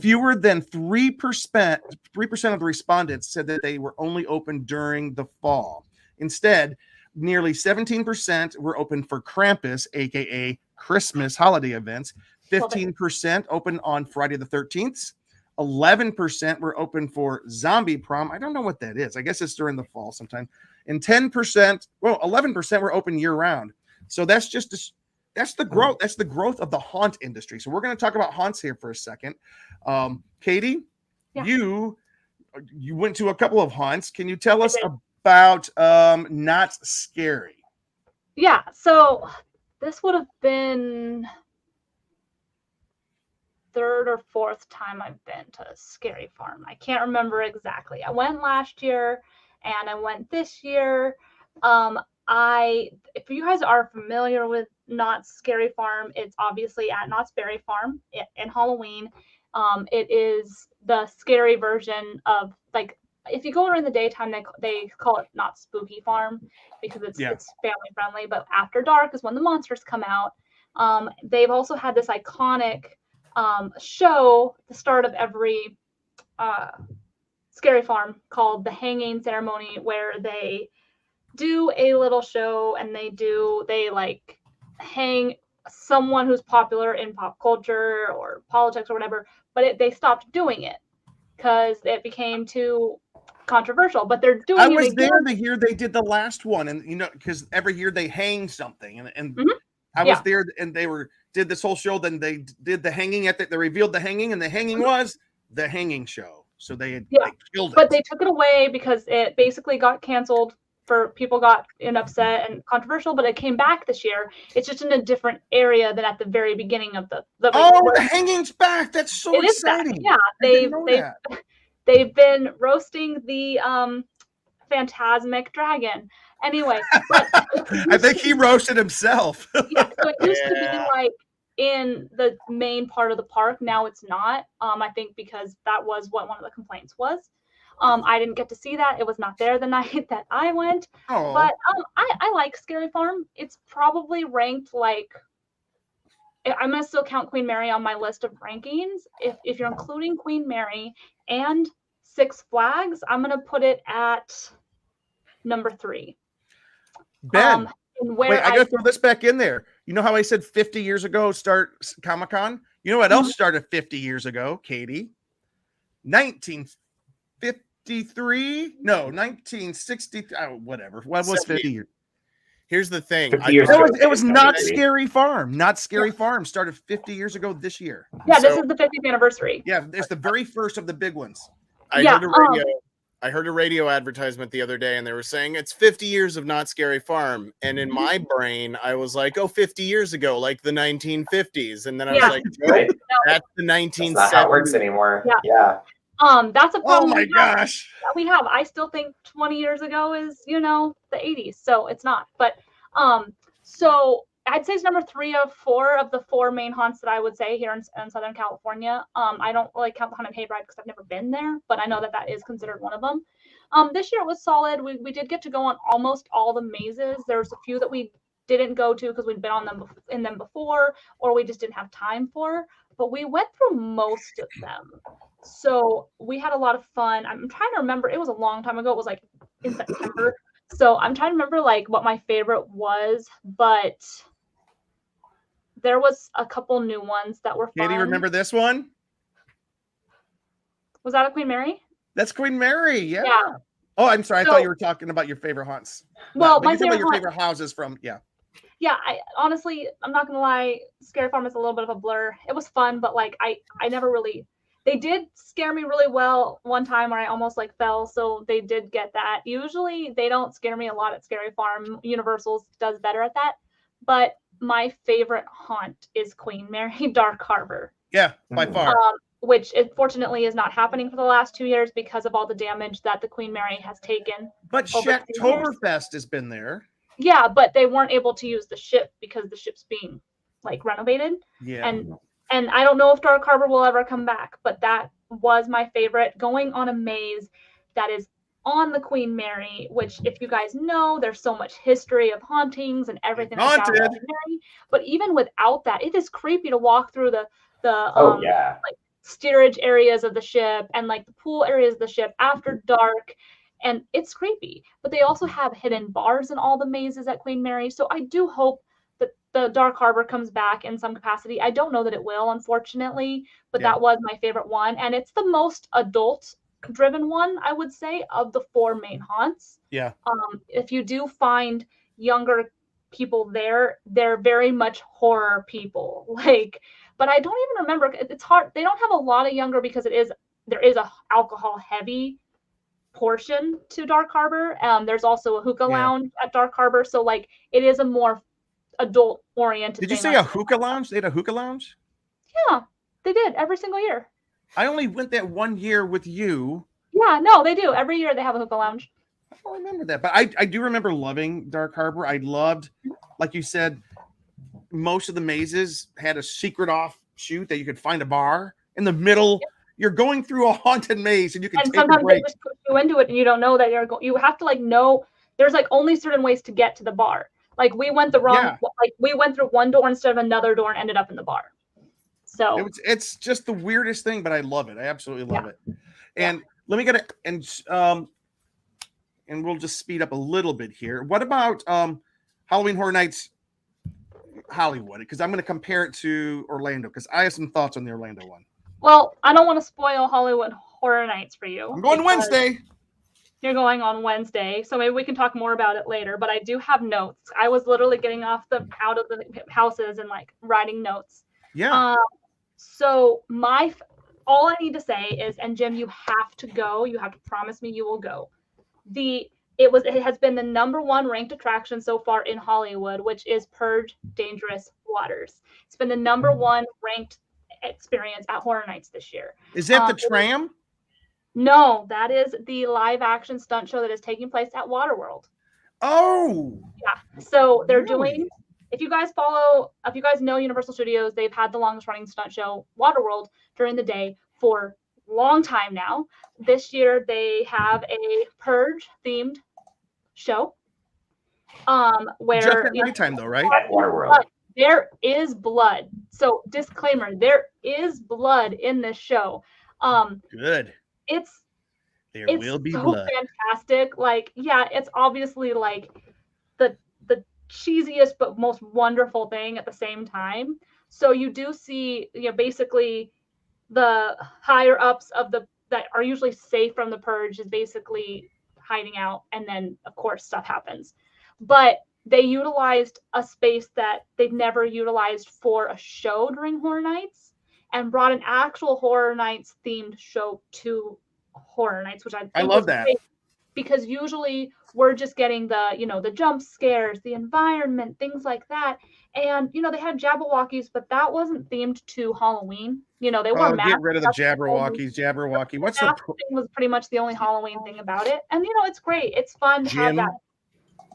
Fewer than 3% of the respondents said that they were only open during the fall. Instead, nearly 17% were open for Krampus, aka Christmas holiday events. 15% open on Friday the 13th. 11% were open for Zombie Prom. I don't know what that is. I guess it's during the fall sometime. And 11% were open year round. So that's the growth. That's the growth of the haunt industry. So we're going to talk about haunts here for a second. Katie, you went to a couple of haunts. Can you tell us about Not Scary? Yeah, so this would have been third or fourth time I've been to Scary Farm. I can't remember exactly. I went last year and I went this year. If you guys are familiar with Knott's Scary Farm, it's obviously at Knott's Berry Farm in Halloween. It is the scary version of, like, if you go during the daytime, they call it Knott's Spooky Farm because it's family friendly. But after dark is when the monsters come out. They've also had this iconic show at the start of every Scary Farm called the Hanging Ceremony, where they do a little show and they like hang someone who's popular in pop culture or politics or whatever, but they stopped doing it because it became too controversial. But they're doing it. I was there the year they did the last one, and because every year they hang something, and I was there, and they did this whole show. Then they did the hanging they revealed the hanging, and the hanging was the hanging show. So they had killed it. But they took it away because it basically got canceled. For people got upset and controversial, but it came back this year. It's just in a different area than at the very beginning of the hanging's back. That's so exciting. Yeah, they've been roasting the phantasmic dragon. Anyway, but I think he roasted himself. Yeah, so it used to be like in the main part of the park. Now it's not. I think because that was what one of the complaints was. I didn't get to see that. It was not there the night that I went. Oh. But I like Scary Farm. It's probably ranked like I'm gonna still count Queen Mary on my list of rankings. If you're including Queen Mary and Six Flags, I'm gonna put it at number 3. Ben, and where wait, I gotta throw this back in there. You know how I said 50 years ago start Comic-Con? You know what else started 50 years ago, Katie? 1953? No, 1960. Oh, whatever. What was 50 years? Here's the thing. 50 years It ago, was Not maybe. Scary Farm. Not Scary Farm started 50 years ago this year. Yeah, this So- is the 50th anniversary. Yeah, it's the very first of the big ones. I heard a radio advertisement the other day, and they were saying it's 50 years of Not Scary Farm. And in my brain, I was like, oh, 50 years ago, like the 1950s. And then I was Yeah. like, Right? that's the That's not how it works 1970s. anymore. Yeah. Yeah. That's a Oh problem my gosh. that we have. I still think 20 years ago is, the 80s. So it's not. But so I'd say it's number 3 of 4 of the 4 main haunts that I would say here in Southern California. I don't really count the Haunted Hayride because I've never been there, but I know that is considered one of them. This year it was solid. We did get to go on almost all the mazes. There was a few that we didn't go to because we'd been on them before, or we just didn't have time for. But we went through most of them, so we had a lot of fun. I'm trying to remember. It was a long time ago. It was like in September, so I'm trying to remember like what my favorite was, but there was a couple new ones that were fun. Katie, remember this one? Was that a Queen Mary? That's Queen Mary. Yeah. Yeah. Oh, I'm sorry. I So- thought you were talking about your favorite haunts. Well, But my you said about favorite your haunt- favorite houses from. Yeah. Yeah, I honestly, I'm not gonna lie, Scary Farm is a little bit of a blur. It was fun, but like I never really. They did scare me really well one time where I almost like fell, so they did get that. Usually they don't scare me a lot at Scary Farm. Universal's does better at that. But my favorite haunt is Queen Mary Dark Harbor, Yeah, by far. which fortunately is not happening for the last 2 years because of all the damage that the Queen Mary has taken. But over 2 years. Shacktoberfest has been there. Yeah, but they weren't able to use the ship because the ship's being like renovated. Yeah. And I don't know if Dark Harbor will ever come back, but that was my favorite. Going on a maze that is on the Queen Mary, which if you guys know, there's so much history of hauntings and everything about Haunted. Queen Mary. But even without that, it is creepy to walk through the Oh, yeah. steerage areas of the ship and like the pool areas of the ship after dark. And it's creepy, but they also have hidden bars in all the mazes at Queen Mary. So I do hope that the Dark Harbor comes back in some capacity. I don't know that it will, unfortunately, but Yeah. that was my favorite one. And it's the most adult driven one, I would say, of the 4 main haunts. Yeah. If you do find younger people there, they're very much horror people. But I don't even remember. It's hard. They don't have a lot of younger because there is a alcohol heavy portion to Dark Harbor. There's also a hookah lounge at Dark Harbor, so like it is a more adult oriented. Did you say a hookah lounge? They had a hookah lounge? Yeah, they did every single year. I only went that one year with you. Yeah, no, they do. Every year they have a hookah lounge. I don't remember that, but I do remember loving Dark Harbor. I loved, like you said, most of the mazes had a secret offshoot that you could find a bar in the middle. You're going through a haunted maze and you can And take a sometimes they break. just push you into it and you don't know that you have to like know there's like only certain ways to get to the bar. Like we went the wrong Yeah. like we went through one door instead of another door and ended up in the bar. So It's just the weirdest thing, but I love it. I absolutely love it. And let me get it and we'll just speed up a little bit here. What about Halloween Horror Nights Hollywood? Because I'm going to compare it to Orlando because I have some thoughts on the Orlando one. well, I don't want to spoil Hollywood Horror Nights for you. I'm going because Wednesday. You're going on Wednesday, so maybe we can talk more about it later. But I do have notes. I was literally getting out of the houses and like writing notes. Yeah. So all I need to say is, and Jim, you have to go. You have to promise me you will go. It has been the #1 ranked attraction so far in Hollywood, which is Purge Dangerous Waters. It's been the #1 ranked experience at Horror Nights this year. Is that the tram? No, that is the live action stunt show that is taking place at Waterworld. Oh. Yeah. So they're Really? doing, if you guys know Universal Studios, they've had the longest running stunt show, Waterworld, during the day for a long time now. This year they have a Purge themed show. Where Just at nighttime though, right? At Waterworld. There is blood. So disclaimer, there is blood in this show. Good. It's Will be so blood. fantastic. Like, yeah, it's obviously like the cheesiest but most wonderful thing at the same time. So you do see, basically the higher ups of that are usually safe from the purge is basically hiding out, and then of course stuff happens. But they utilized a space that they've never utilized for a show during Horror Nights, and brought an actual Horror Nights themed show to Horror Nights, which I love that. great, because usually we're just getting the jump scares, the environment, things like that. And they had Jabberwockies, but that wasn't themed to Halloween. They were get rid of the Jabberwocky. What's the thing was pretty much the only Halloween thing about it. And it's great. It's fun to have that.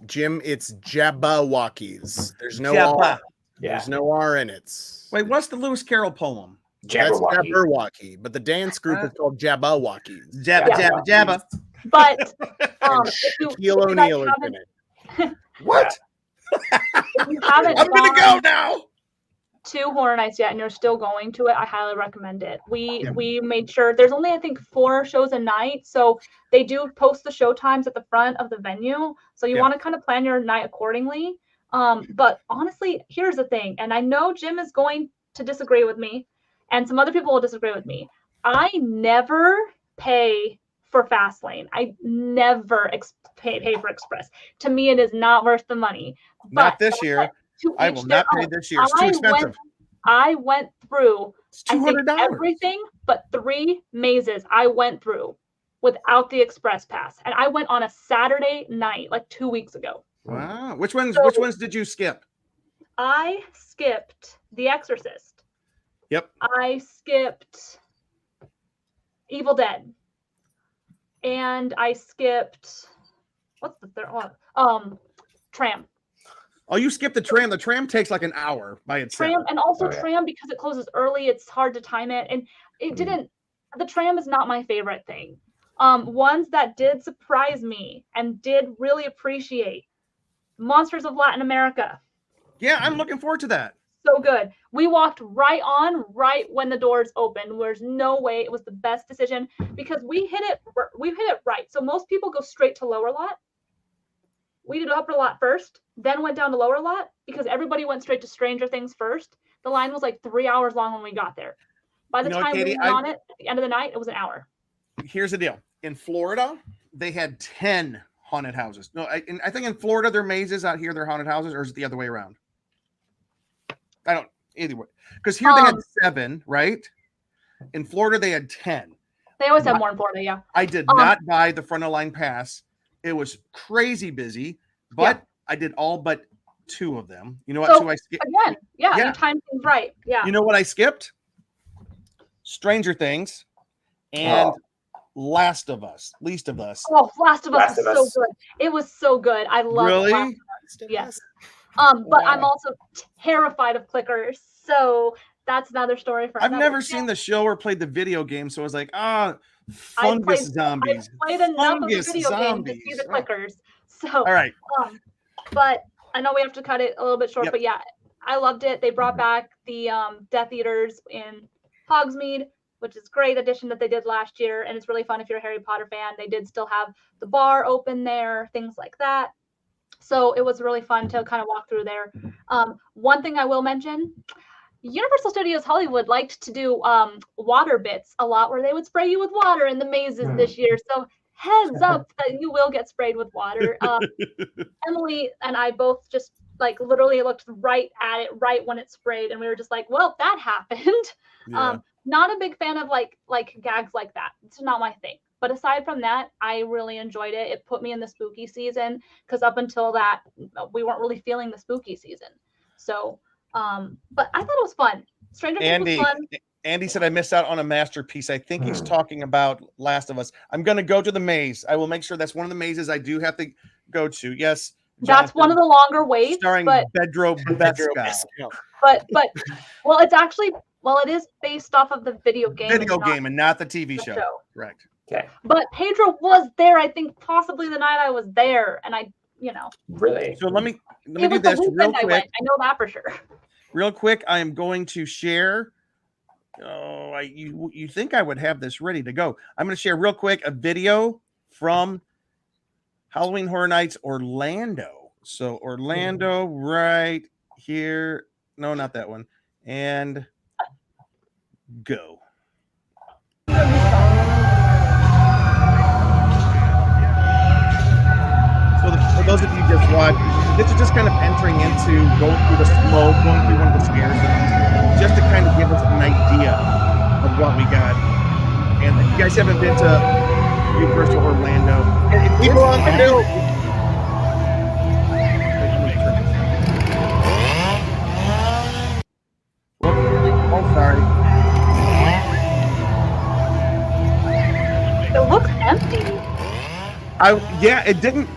Jim, it's Jabberwockies. There's no Jabba. R. There's no R in it. Wait, what's the Lewis Carroll poem? That's Jabberwocky. Jabberwocky, but the dance group is called Jabberwockies. Jabba. But Shaquille O'Neal is in it. What? If you haven't I'm gonna go now. To Horror Nights yet, and you're still going to it, I highly recommend it. We made sure there's only, I think, 4 shows a night, so they do post the show times at the front of the venue, so you want to kind of plan your night accordingly. But honestly, here's the thing, and I know Jim is going to disagree with me, and some other people will disagree with me. I never pay for Fastlane. I never pay for Express. To me, it is not worth the money. Not this year. I will not pay this year. It's too expensive. I went through It's $200. everything but 3 mazes I went through without the Express Pass. And I went on a Saturday night, like 2 weeks ago. Wow. Which ones did you skip? I skipped The Exorcist. Yep. I skipped Evil Dead. And I skipped, what's the third one? Tram. Oh, you skipped the tram. The tram takes like an hour by itself. Tram, and also Tram, because it closes early, it's hard to time it. And it didn't, the tram is not my favorite thing. Ones that did surprise me and did really appreciate, Monsters of Latin America. Yeah, I'm looking forward to that. So good. We walked right when the doors opened. There's no way. It was the best decision because we hit it right. So most people go straight to lower lot. We did upper lot first, then went down to lower lot because everybody went straight to Stranger Things first. The line was like 3 hours long when we got there. By the time we were on it, at the end of the night, it was an hour. Here's the deal. In Florida, they had 10 haunted houses. No, I think in Florida, they're mazes. Out here, they're haunted houses, or is it the other way around? I don't, either way. Because here they had 7, right? In Florida, they had 10. They always have more in Florida, yeah. I did not buy the front of line pass. It was crazy busy, but I did all but 2 of them. You know what? 2 I skipped. Again, you timed things right. Yeah. You know what I skipped? Stranger Things and Least of Us. Oh, Last of Us was so good. It was so good. I love really? Last of Us. Yes. But I'm also terrified of clickers. So that's another story for I've never seen the show or played the video game, so I was like, fungus zombies. I played enough of the video game to see the clickers. So all right. But I know we have to cut it a little bit short, but yeah, I loved it. They brought back the Death Eaters in Hogsmeade, which is a great addition that they did last year, and it's really fun if you're a Harry Potter fan. They did still have the bar open there, things like that. So it was really fun to kind of walk through there. One thing I will mention, Universal Studios Hollywood liked to do water bits a lot where they would spray you with water in the mazes this year. So heads up that you will get sprayed with water. Emily and I both just like literally looked right at it right when it sprayed, and we were just like, well, that happened. Yeah. Not a big fan of like gags like that. It's not my thing. But aside from that, I really enjoyed it. It put me in the spooky season because up until that, we weren't really feeling the spooky season. So, but I thought it was fun. Stranger Things was fun. Andy said I missed out on a masterpiece. I think he's talking about Last of Us. I'm going to go to the maze. I will make sure that's one of the mazes I do have to go to. Yes. That's one of the longer waits. Starring Pedro Pascal. But well, it's actually, it is based off of the video game. And not the TV show. Correct. Okay. But Pedro was there, I think, possibly the night I was there. And I, Really? So let me do this real quick. I know that for sure. real quick, I am going to share. Oh, you think I would have this ready to go? I'm going to share real quick a video from Halloween Horror Nights Orlando. So Orlando, right here. No, not that one. And go. So for those of you just watched, this is just kind of entering into going through the smoke, going through one of the scare zones, just to kind of give us an idea of what we got. And if you guys haven't been to Universal Orlando, People on the hill. Oh, sorry. It looks empty. Yeah, it didn't.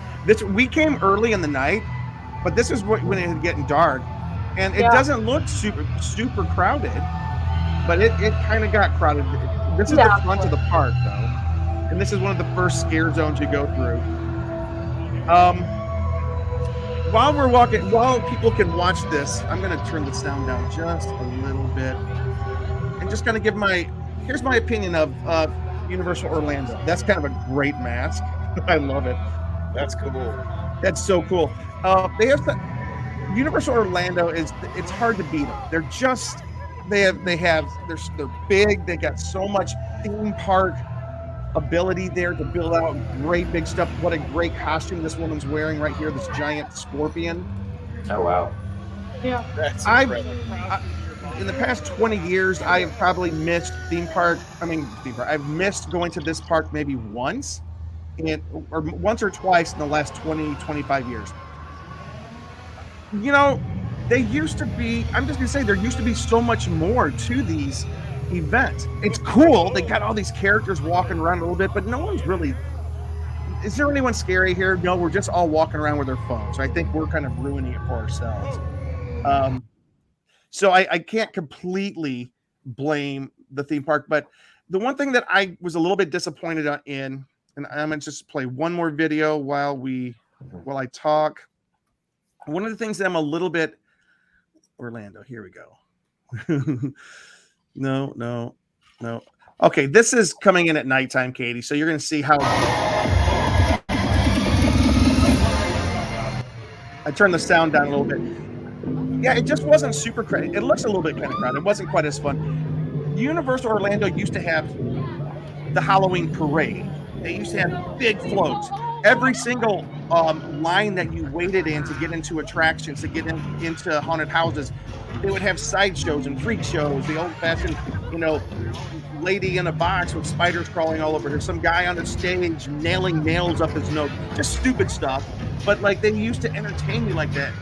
We came early in the night, but this is when it had getting dark, and it doesn't look super crowded, but it kind of got crowded. This is the front of the park though, and this is one of the first scare zones you go through. While we're walking, while people can watch this, I'm going to turn the sound down just a little bit, and just kind of give here's my opinion of Universal Orlando. That's kind of a great mask. I love it. That's cool. That's so cool. They have Universal Orlando it's hard to beat them. They're big. They got so much theme park ability there to build out great big stuff. What a great costume this woman's wearing right here, this giant scorpion. Oh wow. Yeah. That's In the past 20 years, I have probably missed theme park. I've missed going to this park maybe once, or once or twice in the last 20, 25 years. You know, they used to be, I'm just going to say, there used to be so much more to these events. It's cool. They got all these characters walking around a little bit, but no one's really, is there anyone scary here? No, we're just all walking around with their phones. So I think we're kind of ruining it for ourselves. So I can't completely blame the theme park, but the one thing that I was a little bit disappointed in, and I'm going to just play one more video while I talk. One of the things that I'm a little bit, Orlando, here we go. No. Okay, this is coming in at nighttime, Katie. So you're going to see how I turned the sound down a little bit. Yeah, it just wasn't super crowded. It looks a little bit kind of crowded. It wasn't quite as fun. Universal Orlando used to have the Halloween parade. They used to have big floats. Every single line that you waited in to get into attractions, to get into haunted houses, they would have side shows and freak shows. The old-fashioned, lady in a box with spiders crawling all over her. Some guy on the stage nailing nails up his nose. Just stupid stuff. But they used to entertain you like that.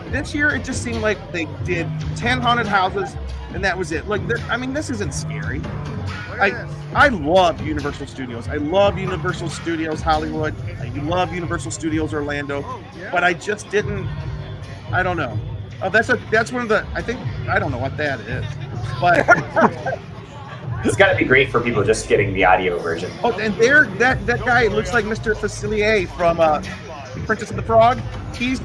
This year, it just seemed like they did 10 haunted houses, and that was it. This isn't scary. I love Universal Studios. I love Universal Studios Hollywood. I love Universal Studios Orlando. But I just didn't. I don't know. Oh, that's one of the. I don't know what that is, but it's got to be great for people just getting the audio version. Oh, and that guy looks like Mr. Facilier from Princess and the Frog. He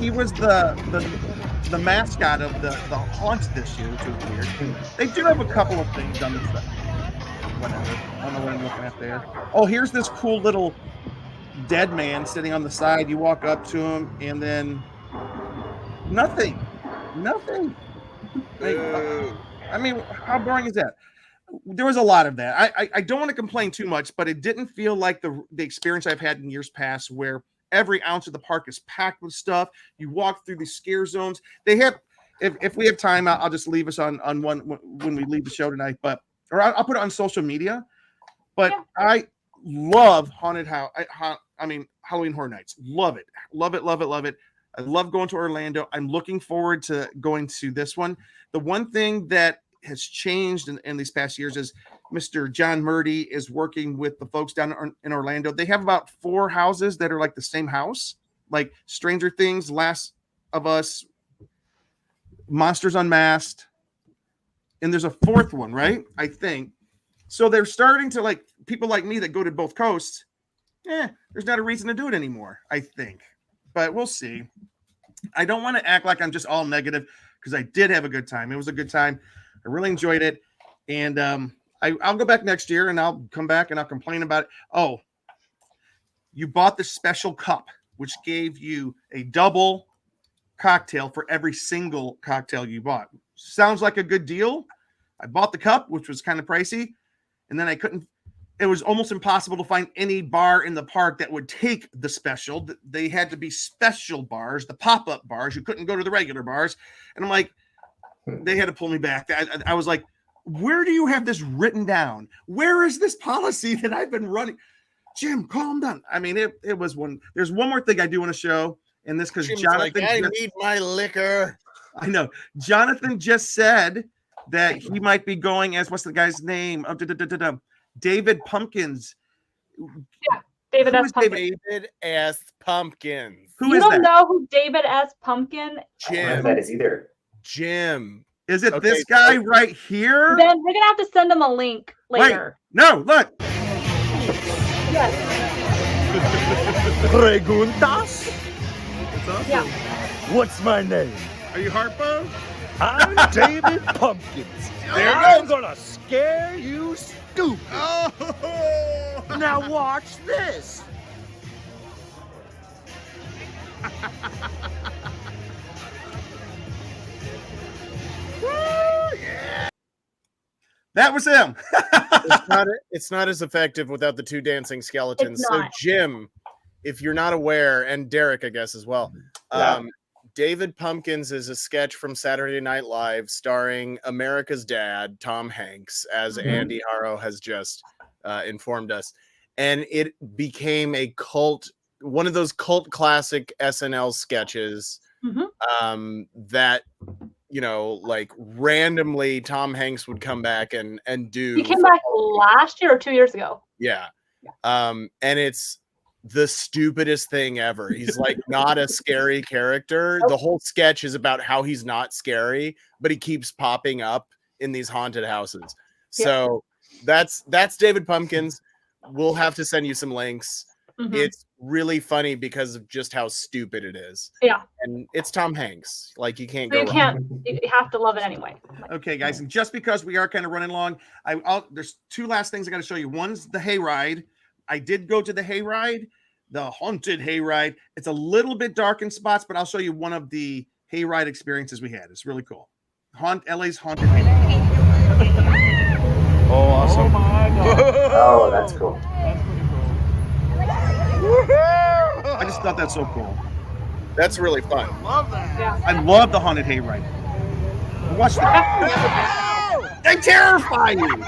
was the mascot of the haunts this year, which was weird. They do have a couple of things on this side. Whatever. I don't know what I'm looking at there. Oh, here's this cool little dead man sitting on the side. You walk up to him, and then nothing. How boring is that? There was a lot of that. I don't want to complain too much, but it didn't feel like the experience I've had in years past, where every ounce of the park is packed with stuff. You walk through these scare zones. They have, if we have time, I'll just leave us on one when we leave the show tonight. Or I'll put it on social media. But yeah. I love Halloween Horror Nights. Love it. I love going to Orlando. I'm looking forward to going to this one. The one thing that has changed in these past years is Mr. John Murdy is working with the folks down in Orlando. They have about 4 houses that are like the same house, like Stranger Things, Last of Us, Monsters Unmasked, and there's a 4th one, right? I think. So they're starting to, people like me that go to both coasts, there's not a reason to do it anymore, I think. But we'll see. I don't want to act like I'm just all negative because I did have a good time. It was a good time. I really enjoyed it. And I'll go back next year and I'll come back and I'll complain about it. Oh, you bought the special cup, which gave you a double cocktail for every single cocktail you bought. Sounds like a good deal. I bought the cup, which was kind of pricey. And then it was almost impossible to find any bar in the park that would take the special. They had to be special bars, the pop-up bars. You couldn't go to the regular bars. And I'm like, they had to pull me back. I was like, where do you have this written down? Where is this policy that I've been running? Jim, calm down. I mean, it was one. There's one more thing I do want to show. And this because Jonathan. Like, I need my liquor. I know. Jonathan just said that he might be going as, what's the guy's name? David Pumpkins. Yeah, David S. Pumpkins. David S. Pumpkins. Who you is don't that? know who David S. Pumpkin? I don't know who that is either. Jim. Is it this guy right here? Then we're gonna have to send him a link later. Wait, no, look. Yes. Preguntas? It's awesome. Yeah. What's my name? Are you Harpo? I'm David Pumpkins. There it I'm goes. gonna scare you stupid. Oh. Now watch this. That was him. It's not as effective without the two dancing skeletons. It's So not. Jim, if you're not aware, and Derek, I guess as well, Yeah. David Pumpkins is a sketch from Saturday Night Live starring America's Dad, Tom Hanks, as Mhm. Andy Harrow has just informed us. And it became a cult, one of those cult classic SNL sketches Mhm. that, you know, like randomly Tom Hanks would come back and do. He came back last year or 2 years ago. Yeah. And it's the stupidest thing ever. He's like not a scary character. The whole sketch is about how he's not scary, but he keeps popping up in these haunted houses. So that's David Pumpkins. We'll have to send you some links. Mhm. It's really funny because of just how stupid it is. Yeah. And it's Tom Hanks. Like you can't So go you wrong. can't. You have to love it anyway. Okay, guys, and just because we are kind of running long, there's two last things I got to show you. One's the hayride. I did go to the hayride, the Haunted Hayride. It's a little bit dark in spots, but I'll show you one of the hayride experiences we had. It's really cool. LA's Haunted Hayride. Oh, awesome. Oh my god. Oh, that's cool. That's pretty cool. I just thought that's so cool. That's really fun. Love that. Yeah. I love the Haunted Hayride. Watch that. They terrify you.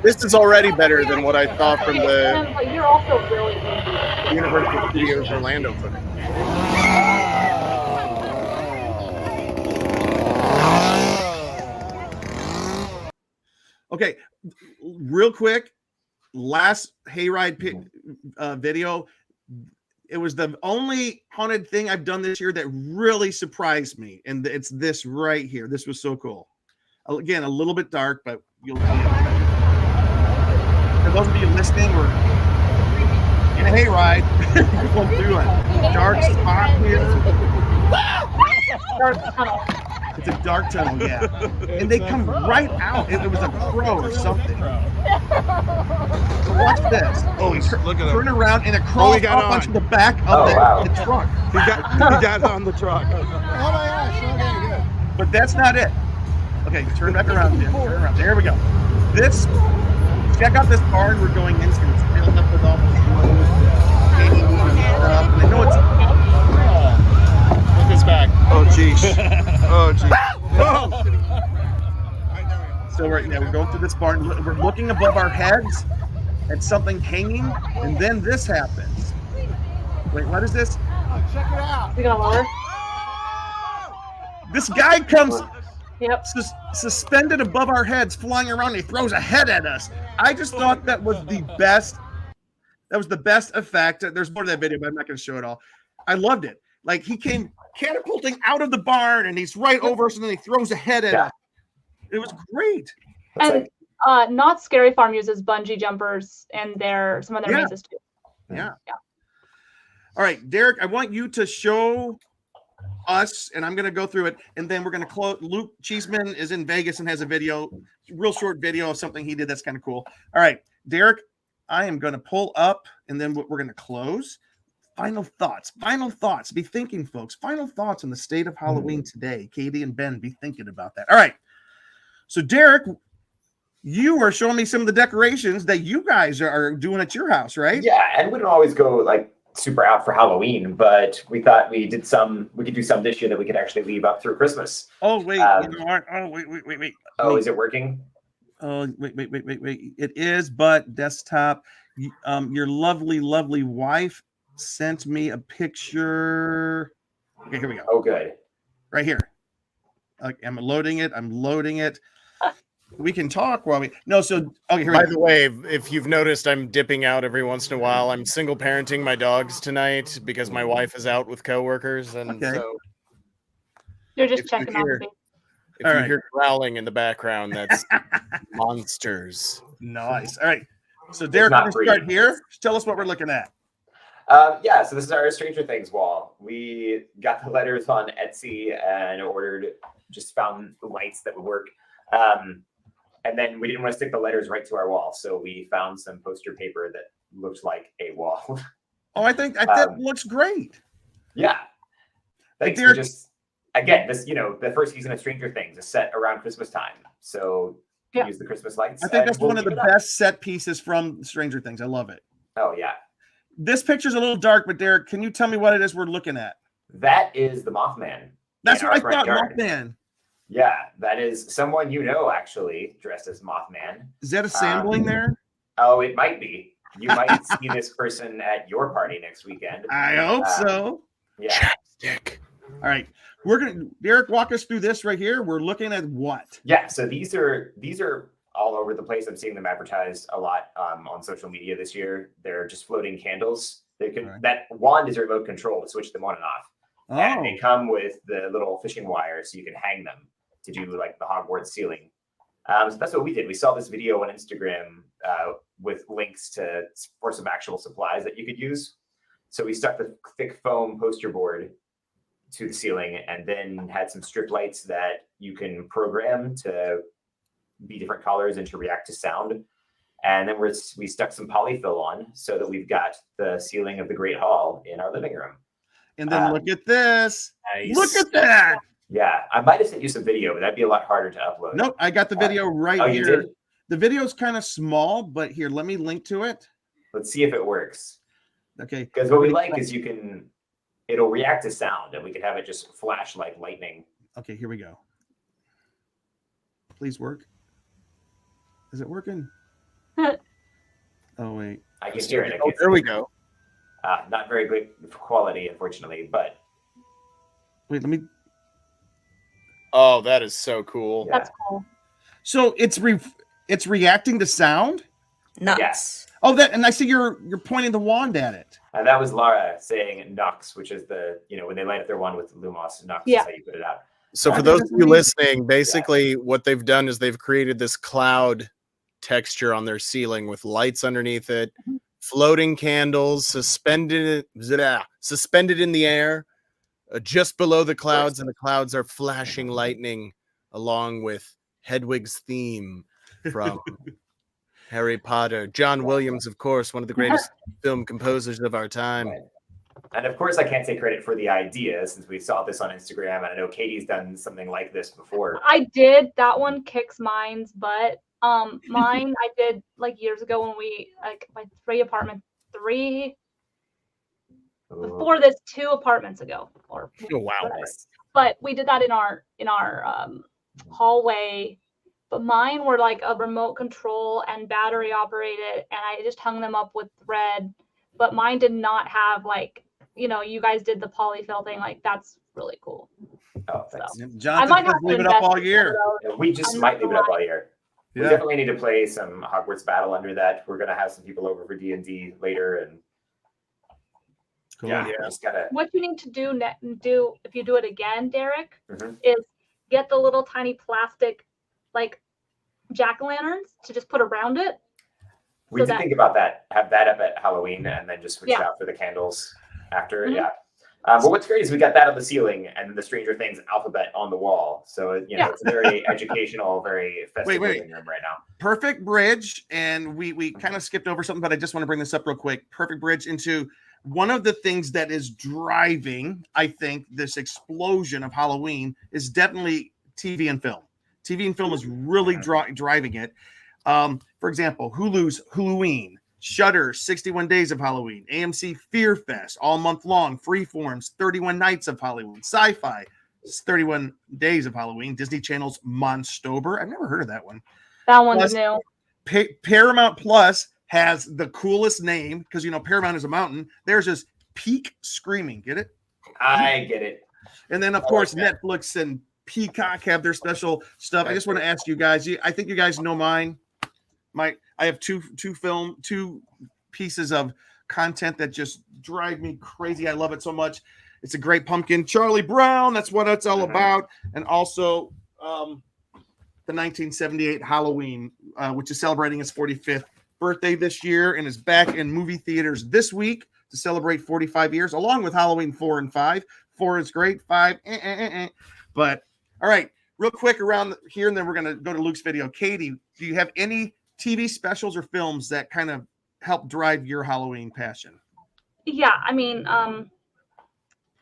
This is already better than what I thought from the And, but you're also really good. Universal Studios Orlando footage. Okay, real quick, last hayride video. It was the only haunted thing I've done this year that really surprised me, and it's this right here. This was so cool. Again, a little bit dark, but you'll see it. For those of you listening, we're in a hayride. We'll do a dark spot here. Dark tunnel. It's a dark tunnel, yeah. And they come right out. It was a crow or something. So watch this. Oh, look at Turn him. around and it crawls he got up on. onto the back of Oh, wow. the truck. He got on the truck. Oh my gosh. Okay, good. But that's not it. Okay, turn back around, Jim. Turn around. There we go. This, check out this barn we're going into. It's filled up with all this wood, painting and stuff. And I know it's. Look this back. Oh jeez. Oh jeez. Oh. So we're going through this barn. We're looking above our heads at something hanging, and then this happens. Wait, what is this? Check it out. You're gonna lower? This guy comes Yep. suspended above our heads, flying around. And he throws a head at us. I just thought that was the best. That was the best effect. There's more to that video, but I'm not going to show it all. I loved it. Like he came catapulting out of the barn, and he's right over us, and then he throws a head at us. It was great. It's And Not Scary Farm uses bungee jumpers and some of their mazes too. Yeah. Yeah. All right, Derek, I want you to show us, and I'm going to go through it, and then we're going to close. Luke Cheeseman is in Vegas and has a video, real short video of something he did that's kind of cool. All right, Derek, I am going to pull up, and then we're going to close. Final thoughts. Be thinking, folks. Final thoughts on the state of Halloween today. Katie and Ben, be thinking about that. All right. So, Derek, you are showing me some of the decorations that you guys are doing at your house, right? Yeah, and we don't always go like super out for Halloween, but we thought we could do some this year that we could actually leave up through Christmas. Oh, wait. You know what? Oh, wait. Oh, is it working? Oh, wait. It is, but desktop. Your lovely wife sent me a picture. Okay, here we go. Oh, good. Right here. I'm loading it. We can talk while we okay. Here we By go. the way, if you've noticed, I'm dipping out every once in a while. I'm single parenting my dogs tonight because my wife is out with coworkers, and Okay. so You're just If you checking on hear- me. if All you right. hear growling in the background, that's monsters. Nice. All right. So Derek, not we're gonna start breeding. here. Tell us what we're looking at. Yeah, so this is our Stranger Things wall. We got the letters on Etsy and found the lights that would work. And then we didn't want to stick the letters right to our wall, so we found some poster paper that looked like a wall. Oh, I think that looks great. Yeah. Thanks. Derek- We just again, this the first season of Stranger Things is set around Christmas time, so Yeah. use the Christmas lights. I think and that's we'll one of keep the it up. best set pieces from Stranger Things. I love it. Oh yeah, This picture's a little dark, but Derek, can you tell me what it is we're looking at? that is the Mothman. That's in what I our front thought, yard. Mothman. Yeah, that is someone actually dressed as Mothman. Is that a sampling there? Oh, it might be. You might see this person at your party next weekend. I hope so. Yeah. Stick. All right. Derek, walk us through this right here. We're looking at what? Yeah, so these are all over the place. I'm seeing them advertised a lot on social media this year. They're just floating candles. Right. That wand is a remote control to switch them on and off. Oh, And they come with the little fishing wire so you can hang them to do like the Hogwarts ceiling. So that's what we did. We saw this video on Instagram with links for some actual supplies that you could use. So we stuck the thick foam poster board to the ceiling and then had some strip lights that you can program to be different colors and to react to sound. And then we stuck some polyfill on so that we've got the ceiling of the Great Hall in our living room. and then look at this. Nice. Look at that. Yeah, I might have sent you some video, but that'd be a lot harder to upload. Nope, I got the video right Oh, here. you did? The video's kind of small, but here, let me link to it. Let's see if it works. Okay. Because what we like is it'll react to sound and we can have it just flash like lightning. Okay, here we go. Please work. Is it working? Oh, wait. I can hear it. I Oh, can't there see we it. go. Not very good quality, unfortunately, but Wait, let me. Oh, that is so cool. Yeah. That's cool. So it's reacting to sound? Nuts. Yes. Oh, and I see you're pointing the wand at it. And that was Laura saying Nux, which is when they light up their wand with Lumos, Nux Yeah. is how you put it out. So for Okay, those that's of you amazing. listening, basically what they've done is they've created this cloud texture on their ceiling with lights underneath it, floating candles suspended in the air, just below the clouds, and the clouds are flashing lightning along with Hedwig's theme from Harry Potter. John Williams, of course, one of the greatest film composers of our time. Right. And of course, I can't take credit for the idea since we saw this on Instagram, and I know Katie's done something like this before. I did. That one kicks mine's butt. Mine I did like years ago when we my before this 2 apartments ago or Oh, wow. whatever. Nice. But we did that in our hallway. But mine were like a remote control and battery operated, and I just hung them up with thread. But mine did not have you guys did the polyfill thing. Like that's really cool. Oh, thanks. I Jonathan might says have to leave it up invest all in year. one of those. Yeah, we just I'm might not leave it gonna up all year. We Yeah. definitely need to play some Hogwarts Battle under that. We're gonna have some people over for D&D later, and Cool. yeah, we just gotta. What you need to do if you do it again, Derek, Mhm. is get the little tiny plastic jack-o'-lanterns to just put around it. We so did that- think about that. Have that up at Halloween, and then just switch it Yeah. out for the candles after. Mhm. Yeah, But what's great is we got that on the ceiling and the Stranger Things alphabet on the wall. So, it's a very educational, very festive living room right now. Perfect bridge. And we kind of skipped over something, but I just want to bring this up real quick. Perfect bridge into one of the things that is driving, I think, this explosion of Halloween is definitely TV and film. TV and film is really driving it. For example, Hulu's Halloween, Shudder's 61 Days of Halloween, AMC Fear Fest all month long, Freeform's 31 Nights of Halloween, Sci-Fi 31 Days of Halloween, Disney Channel's Monstober. I've never heard of that one. That one's new. Paramount Plus has the coolest name because Paramount is a mountain. There's this Peak Screaming. Get it? I get it. And then of course Netflix and Peacock have their special stuff. I just want to ask you guys. I think you guys know mine. I have two pieces of content that just drive me crazy. I love it so much. It's a Great Pumpkin, Charlie Brown. That's what it's all about. And also the 1978 Halloween, which is celebrating its 45th birthday this year and is back in movie theaters this week to celebrate 45 years, along with Halloween 4 and 5. 4 is great. 5, But all right, real quick around here, and then we're going to go to Luke's video. Katie, do you have any TV specials or films that kind of help drive your Halloween passion? Yeah, I mean,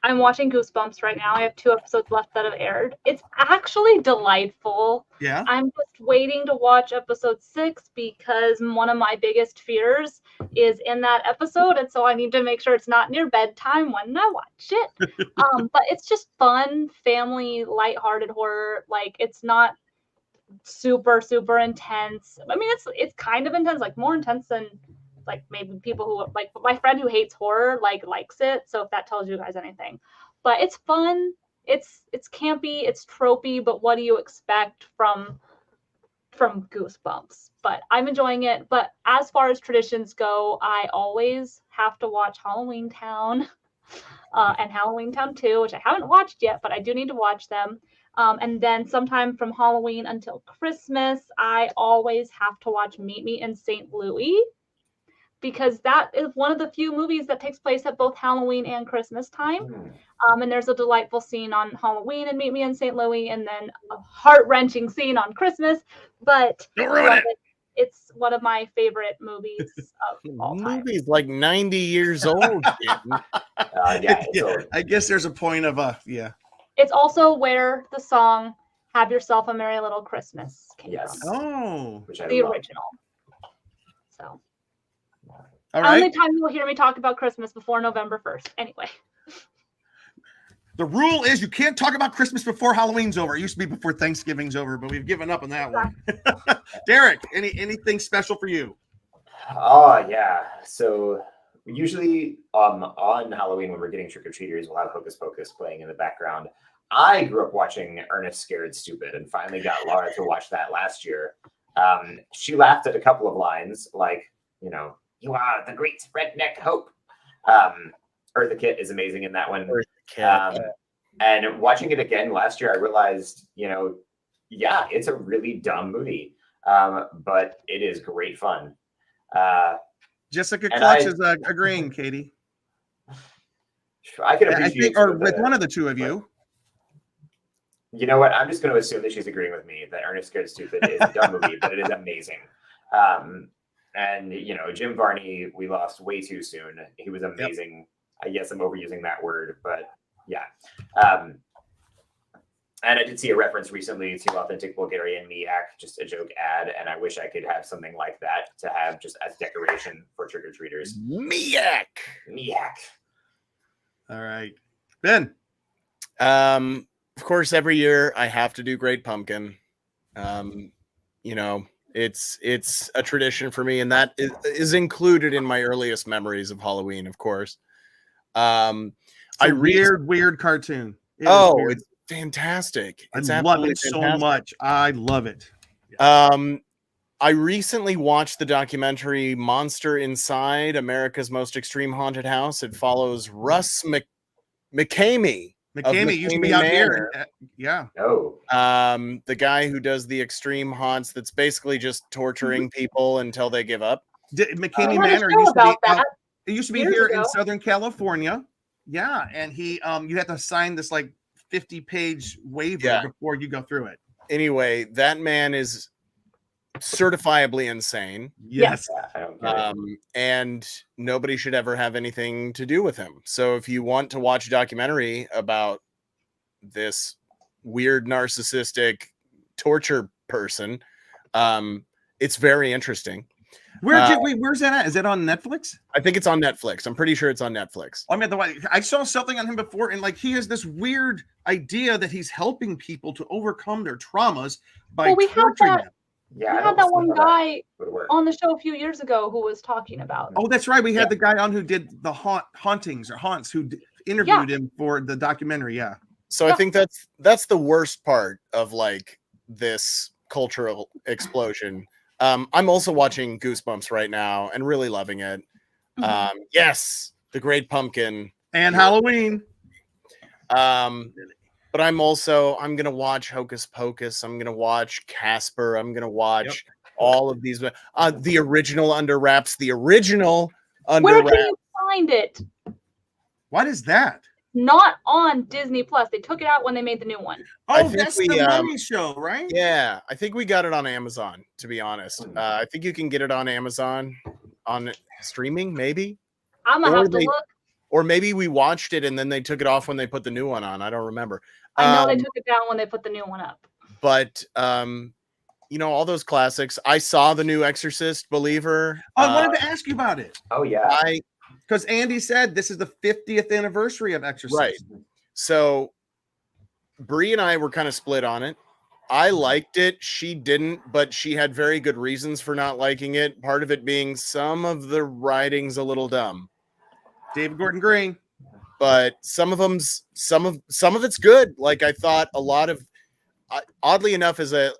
I'm watching Goosebumps right now. I have 2 episodes left that have aired. It's actually delightful. Yeah. I'm just waiting to watch episode 6 because one of my biggest fears is in that episode, and so I need to make sure it's not near bedtime when I watch it. But it's just fun, family, lighthearted horror. Like, it's not super intense. I mean, it's kind of intense, like more intense than like maybe people who like my friend who hates horror likes it. So if that tells you guys anything, but it's fun. It's campy, it's tropey, but what do you expect from Goosebumps? But I'm enjoying it. But as far as traditions go, I always have to watch Halloween Town and Halloween Town 2, which I haven't watched yet, but I do need to watch them. And then sometime from Halloween until Christmas, I always have to watch Meet Me in St. Louis, because that is one of the few movies that takes place at both Halloween and Christmas time. And there's a delightful scene on Halloween and Meet Me in St. Louis, and then a heart-wrenching scene on Christmas. But Don't ruin it. It's one of my favorite movies of all time. Movie's like 90 years old. I guess there's a point of It's also where the song "Have Yourself a Merry Little Christmas" came from. Oh, Which I The love. original. So, all right. only time you will hear me talk about Christmas before November 1st. Anyway. The rule is you can't talk about Christmas before Halloween's over. It used to be before Thanksgiving's over, but we've given up on that one. Derek, anything special for you? Oh yeah. So usually on Halloween when we're getting trick-or-treaters, we'll have Hocus Pocus playing in the background. I grew up watching Ernest Scared Stupid and finally got Laura to watch that last year. She laughed at a couple of lines like, you are the great redneck hope. Eartha Kitt is amazing in that one. And watching it again last year, I realized, it's a really dumb movie, but it is great fun. Jessica Clutch is agreeing, Katie. I can appreciate or with one of the two of you. You know what? I'm just going to assume that she's agreeing with me that Ernest Scared Stupid is a dumb movie, but it is amazing. And Jim Varney, we lost way too soon. He was amazing. Yep. I guess I'm overusing that word, but yeah. And I did see a reference recently to Authentic Bulgarian Miak, just a joke ad, and I wish I could have something like that to have just as decoration for trick-or-treaters. Miak. All right. Ben. Of course, every year I have to do Great Pumpkin. It's a tradition for me, and that is included in my earliest memories of Halloween, of course. Weird cartoon. It's fantastic. I love it so much. I love it. I recently watched the documentary Monster Inside, America's Most Extreme Haunted House. It follows Russ McCamey. McCamey used to be out here. Yeah. Oh. The guy who does the extreme haunts that's basically just torturing people until they give up. McCamey Manor used to be here in Southern California. Yeah, and he you have to sign this like 50-page waiver Yeah. before you go through it. Anyway, that man is certifiably insane. Yes. Yeah, I don't get it. And nobody should ever have anything to do with him. So if you want to watch a documentary about this weird narcissistic torture person, it's very interesting. Where's that at? Is it on Netflix? I think it's on Netflix. I'm pretty sure it's on Netflix. I mean, I saw something on him before, and like he has this weird idea that he's helping people to overcome their traumas by Well, we had torturing that- them. Yeah, We I had don't that see one how guy would work. on the show a few years ago who was talking about. Oh, that's right. We had the guy on who did the hauntings or haunts who interviewed him for the documentary. Yeah. So I think that's the worst part of like this cultural explosion. I'm also watching Goosebumps right now and really loving it. Yes, The Great Pumpkin And Halloween. But I'm gonna watch Hocus Pocus. I'm gonna watch Casper. I'm gonna watch all of these. The original Under Wraps. The original Under Where Wraps. can you find it? What is that? Not on Disney Plus. They took it out when they made the new one. I Oh, think that's we, the Mummy show, right? Yeah, I think we got it on Amazon. To be honest, I think you can get it on Amazon on streaming, maybe. I'm gonna Or have to they- look. Or maybe we watched it and then they took it off when they put the new one on. I don't remember. I know they took it down when they put the new one up. But you know, all those classics. I saw the new Exorcist Believer. Oh, I wanted to ask you about it Oh yeah. because Andy said this is the 50th anniversary of Exorcist. Right. So Bree and I were kind of split on it. I liked it. She didn't, but she had very good reasons for not liking it. Part of it being some of the writing's a little dumb. David Gordon Green. But some of it's good. Like I thought a lot of oddly enough as a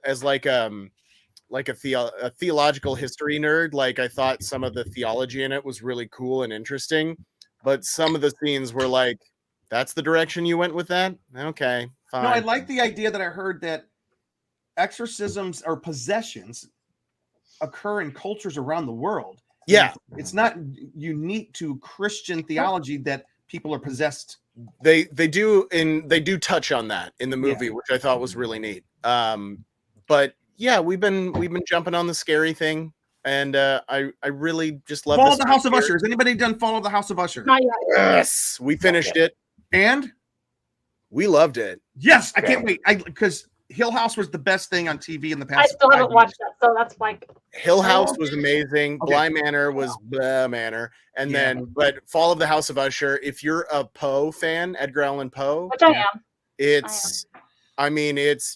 theological history nerd, like I thought some of the theology in it was really cool and interesting, but some of the scenes were like, that's the direction you went with that? Okay, fine. No, I like the idea that I heard that exorcisms or possessions occur in cultures around the world. Yeah. It's not unique to Christian theology that people are possessed. They do touch on that in the movie, which I thought was really neat. But yeah, we've been jumping on the scary thing, and I really just love Follow this the House of idea. Usher. Has anybody done Follow the House of Usher? Not yet. Yes, we finished it. And We loved it. yes, I can't wait. Because Hill House was the best thing on TV in the past. I still 5 haven't years. watched that, so that's like Hill House was amazing. Okay. Bly Manor was Blah Manor. And then, but Fall of the House of Usher, if you're a Poe fan, Edgar Allan Poe, which I am. it's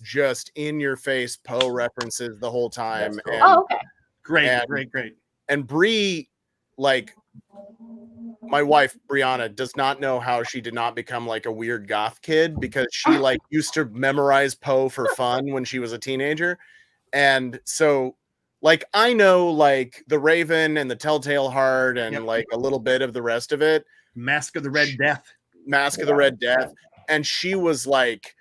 just in your face Poe references the whole time. That's cool. And, Oh, okay. Great. and Bree, like my wife Brianna, does not know how she did not become like a weird goth kid because she like used to memorize Poe for fun when she was a teenager. And so like I know like the Raven and the Telltale Heart and like a little bit of the rest of it. Mask of the Red Death. Mask of the Red Death. And she was like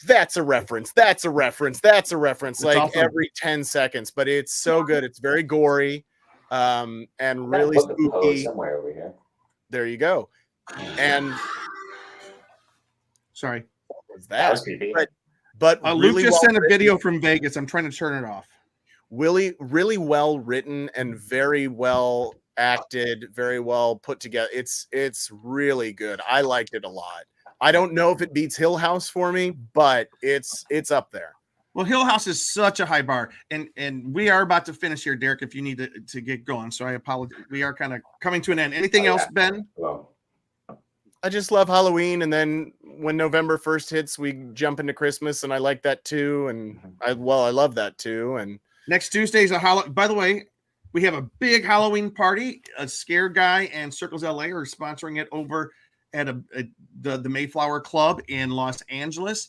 that's a reference, that's a reference, that's a reference, That's like awesome. every 10 seconds. But it's so good. It's very gory and really That book of Poe spooky. somewhere over here. There you go. And Sorry. was That that. was creepy. But Luke really just well sent a written. video from Vegas. I'm trying to turn it off. Really well written and very well acted, very well put together. It's really good. I liked it a lot. I don't know if it beats Hill House for me, but it's up there. Well, Hill House is such a high bar, and we are about to finish here, Derek. If you need to get going, so I apologize. We are kind of coming to an end. Anything else, Ben? Well, I just love Halloween, and then when November 1st hits, we jump into Christmas, and I like that too. And I love that too. And Next Tuesday is a Halloween. By the way, we have a big Halloween party. A Scare Guy and Circles LA are sponsoring it over at the Mayflower Club in Los Angeles.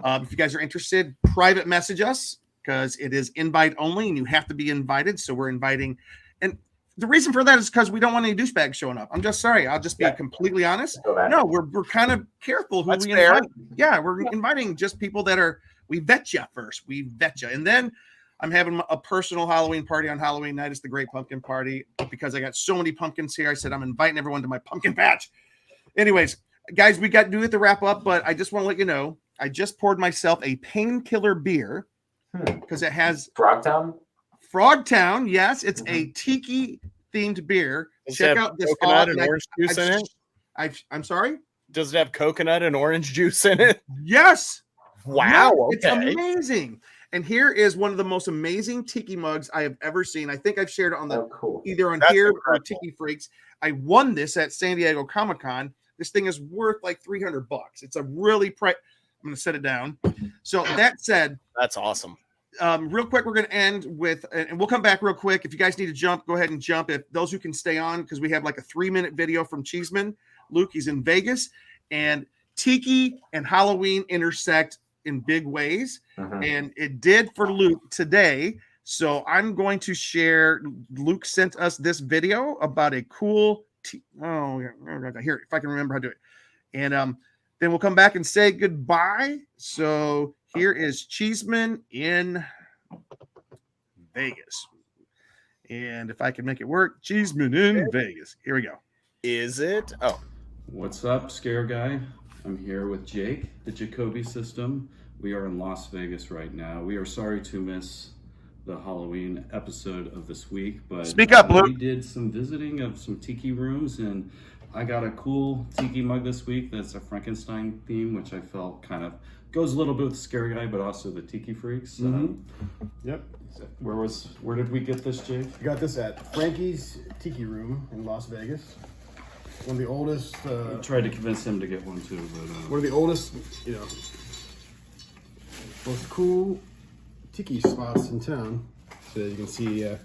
If you guys are interested, private message us because it is invite only and you have to be invited. So we're inviting. And the reason for that is because we don't want any douchebags showing up. I'm just sorry. I'll just be completely honest. go back. No, we're kind of careful who That's we fair. invite. Yeah, we're inviting just people that are, we vet you first. We vet you. And then I'm having a personal Halloween party on Halloween night. It's the Great Pumpkin Party because I got so many pumpkins here. I said, I'm inviting everyone to my pumpkin patch. Anyways, guys, we got to do it to wrap up, but I just want to let you know, I just poured myself a painkiller beer because it has Frogtown. Yes, it's a tiki themed beer. Does Check it have out this coconut and orange juice in it? I'm sorry? Does it have coconut and orange juice in it? Yes. Wow. It's amazing. And here is one of the most amazing tiki mugs I have ever seen. I think I've shared it on the either on That's here incredible. or Tiki Freaks. I won this at San Diego Comic-Con. This thing is worth like $300. It's a really I'm going to set it down. So that said, that's awesome. Real quick, we're going to end with, and we'll come back real quick. If you guys need to jump, go ahead and jump. If those who can stay on, because we have like a 3-minute video from Cheeseman. Luke, he's in Vegas, and Tiki and Halloween intersect in big ways. And it did for Luke today. So I'm going to share. Luke sent us this video about a cool. Here, if I can remember how to do it. And then we'll come back and say goodbye. So here is Cheeseman in Vegas. And if I can make it work, Cheeseman in Vegas. Here we go. Is it? Oh. What's up, Scare Guy? I'm here with Jake, the Jacoby System. We are in Las Vegas right now. We are sorry to miss the Halloween episode of this week, but speak up, Luke. We did some visiting of some tiki rooms, and I got a cool tiki mug this week that's a Frankenstein theme, which I felt kind of goes a little bit with the Scary Guy, but also the Tiki Freaks. Yep. Where did we get this, Jake? We got this at Frankie's Tiki Room in Las Vegas. One of the oldest. I tried to convince him to get one too, but one of the oldest, most cool tiki spots in town. So you can see a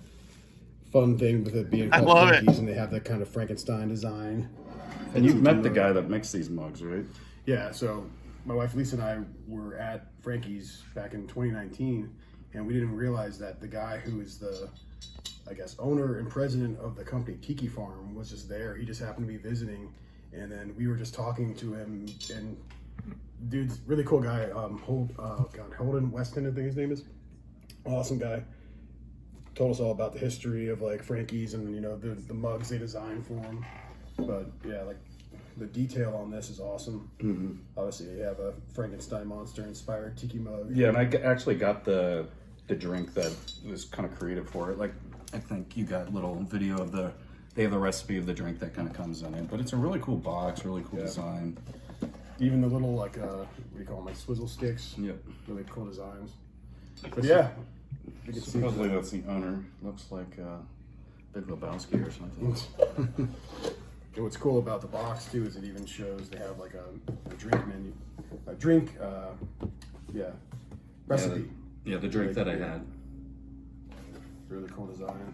fun thing with it being called Frankie's, and they have that kind of Frankenstein design. And you've met the guy that makes these mugs, right? Yeah. So my wife Lisa and I were at Frankie's back in 2019, and we didn't realize that the guy who is the, I guess, owner and president of the company Tiki Farm was just there. He just happened to be visiting, and then we were just talking to him, and dude's really cool guy. Holden Weston, I think his name is. Awesome guy. Told us all about the history of like Frankie's and the mugs they designed for him. But yeah, like the detail on this is awesome. Obviously, they have a Frankenstein monster inspired tiki mug. Yeah, and I actually got the drink that was kind of creative for it. Like, I think you got a little video of they have the recipe of the drink that kind of comes in it. But it's a really cool box, really cool design. Even the little what do you call them, like swizzle sticks? Yep. Really cool designs. But yeah. Supposedly that's the owner. Looks like Big Lebowski or something. And what's cool about the box too is it even shows they have like a drink menu, recipe. Yeah, the drink that I had. Really cool design.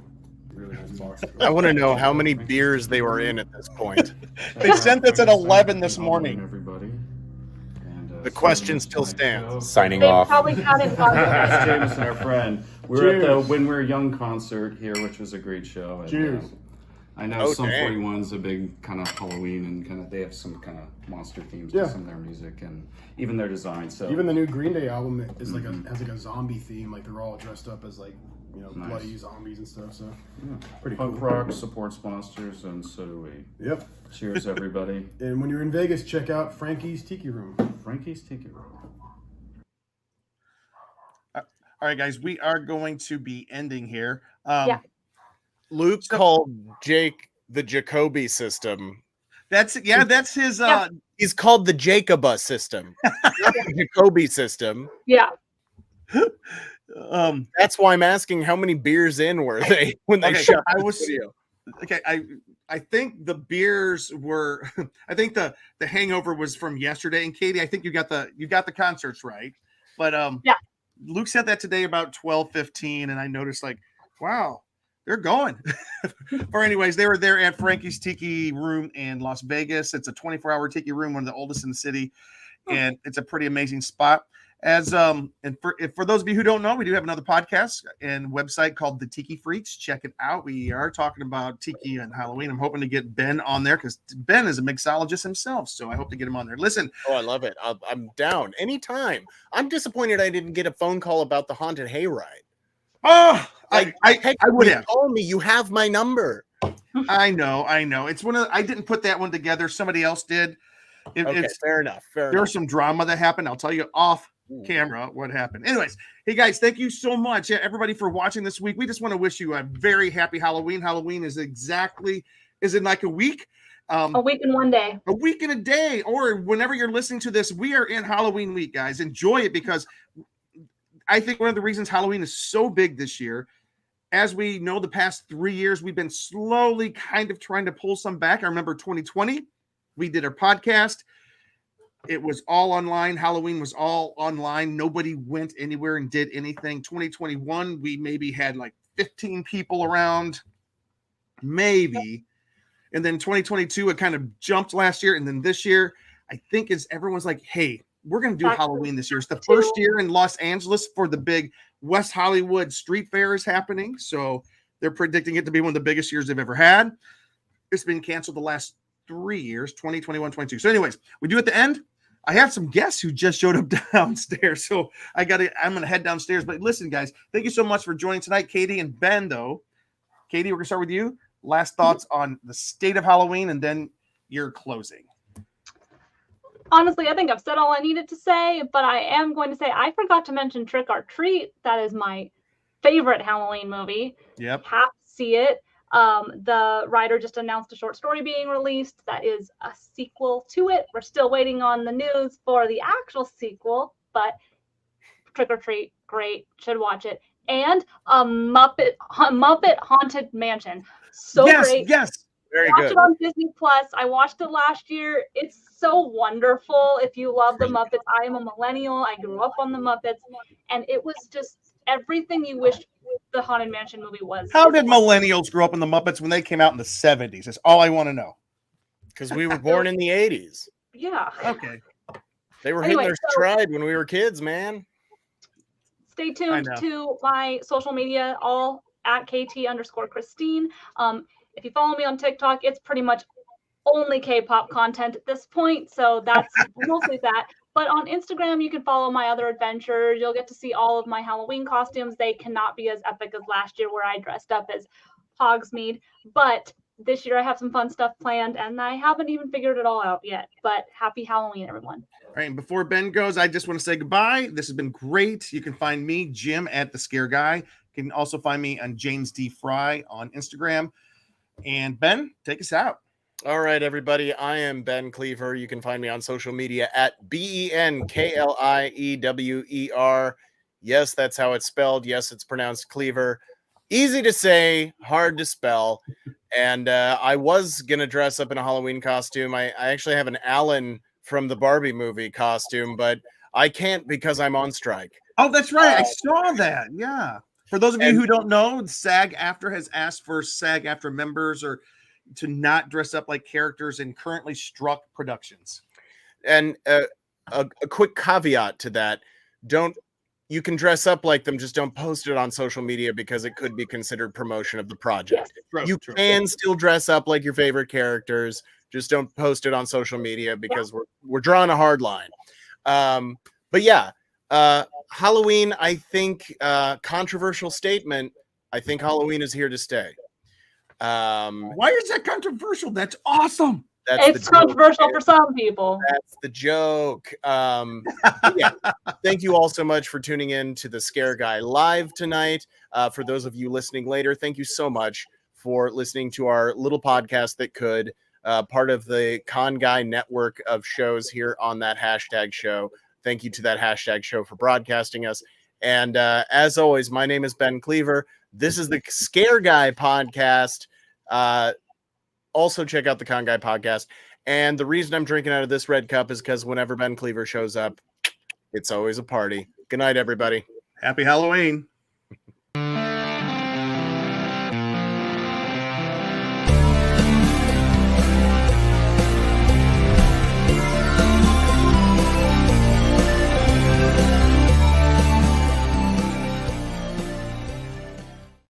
Really nice box. I want to know how many beers they were in at this point. They sent this at 11 this morning. Everybody. And, the question still stands. Signing They off. probably hadn't That's gone. Jameson, our friend. We were at the When We're Young concert here, which was a great show. And, Cheers. I know Sum 41's a big kind of Halloween and kind of they have some kind of monster themes to some of their music and even their design. So even the new Green Day album is has like a zombie theme. Like they're all dressed up as like Nice. bloody zombies and stuff. So pretty Punk cool. rock supports monsters, and so do we. Yep. Cheers, everybody. And when you're in Vegas, check out Frankie's Tiki Room. Frankie's Tiki Room. All right, guys, we are going to be ending here. Yeah. Luke called Jake the Jacoby System. That's his. Yeah. He's called the Jacoba System, not the Jacoby System. Yeah. That's why I'm asking how many beers in were they when they shot this video. Okay, I think the beers were. I think the hangover was from yesterday. And Katie, I think you got the concerts right. But Yeah. Luke said that today about 12:15, and I noticed like, wow, they're going. Or anyways, they were there at Frankie's Tiki Room in Las Vegas. It's a 24-hour tiki room, one of the oldest in the city, and it's a pretty amazing spot. As and for those of you who don't know, we do have another podcast and website called the Tiki Freaks. Check it out. We are talking about tiki and Halloween. I'm hoping to get Ben on there because Ben is a mixologist himself, so I hope to get him on there. Listen, I love it. I'm down anytime. I'm disappointed I didn't get a phone call about the Haunted Hayride. I would technically have. call me. You have my number. I know. It's one of I didn't put that one together. Somebody else did. Okay, It's fair enough. Fair there was enough. some drama that happened. I'll tell you off camera what happened. Anyways, hey guys, thank you so much, everybody, for watching this week. We just want to wish you a very happy Halloween. Halloween is in like a week. A week and one day. A week and a day, or whenever you're listening to this, we are in Halloween week, guys. Enjoy it, because I think one of the reasons Halloween is so big this year, as we know, the past 3 years, we've been slowly kind of trying to pull some back. I remember 2020, we did our podcast. It was all online. Halloween was all online. Nobody went anywhere and did anything. 2021, we maybe had like 15 people around, maybe. And then 2022, it kind of jumped last year. And then this year, I think everyone's like, hey, we're going to do Halloween this year. It's the first year in Los Angeles for the big West Hollywood Street Fair is happening. So they're predicting it to be one of the biggest years they've ever had. It's been canceled the last 3 years, 2021, 22. So anyways, we do at the end. I have some guests who just showed up downstairs. So I'm going to head downstairs. But listen, guys, thank you so much for joining tonight. Katie and Ben, though. Katie, we're going to start with you. Last thoughts on the state of Halloween, and then your closing. Honestly, I think I've said all I needed to say, but I am going to say I forgot to mention Trick or Treat. That is my favorite Halloween movie. Yep. Have to see it. The writer just announced a short story being released that is a sequel to it. We're still waiting on the news for the actual sequel, but Trick or Treat, great. Should watch it. And a Muppet Haunted Mansion. So great. Yes. Very Watch good. it on Disney Plus. I watched it last year. It's so wonderful. If you love the Muppets, I am a millennial. I grew up on the Muppets, and it was just everything you wish the Haunted Mansion movie was. How did millennials grow up in the Muppets when they came out in the 70s? That's all I want to know. Because we were born in the 80s. Yeah. Okay. They were Anyway, hitting their stride when we were kids, man. Stay tuned to my social media, all at KT_Christine. If you follow me on TikTok, it's pretty much only K-pop content at this point. So that's mostly that. But on Instagram, you can follow my other adventures. You'll get to see all of my Halloween costumes. They cannot be as epic as last year where I dressed up as Hogsmeade. But this year I have some fun stuff planned, and I haven't even figured it all out yet. But happy Halloween, everyone. All right, and before Ben goes, I just want to say goodbye. This has been great. You can find me, Jim, at The Scare Guy. You can also find me on James D. Fry on Instagram. And Ben, take us out. All right, everybody. I am Ben Cleaver. You can find me on social media at BENKLIEWER. Yes, that's how it's spelled. Yes, it's pronounced Cleaver. Easy to say, hard to spell. And I was going to dress up in a Halloween costume. I actually have an Alan from the Barbie movie costume, but I can't because I'm on strike. Oh, that's right. I saw that. Yeah. For those of you who don't know, SAG-AFTRA has asked for SAG-AFTRA members or to not dress up like characters in currently struck productions. And a quick caveat to that: you can dress up like them, just don't post it on social media because it could be considered promotion of the project. True. Can still dress up like your favorite characters, just don't post it on social media because we're drawing a hard line. But yeah, Halloween, I think, controversial statement. I think Halloween is here to stay. Why is that controversial? That's awesome. It's controversial for some people. That's the joke. Yeah. Thank you all so much for tuning in to the Scare Guy live tonight. For those of you listening later, thank you so much for listening to our little podcast that could, part of the Con Guy network of shows here on that hashtag show. Thank you to that hashtag show for broadcasting us. And as always, my name is Ben Cleaver. This is the Scare Guy podcast. Also check out the Con Guy podcast. And the reason I'm drinking out of this red cup is because whenever Ben Cleaver shows up, it's always a party. Good night, everybody. Happy Halloween.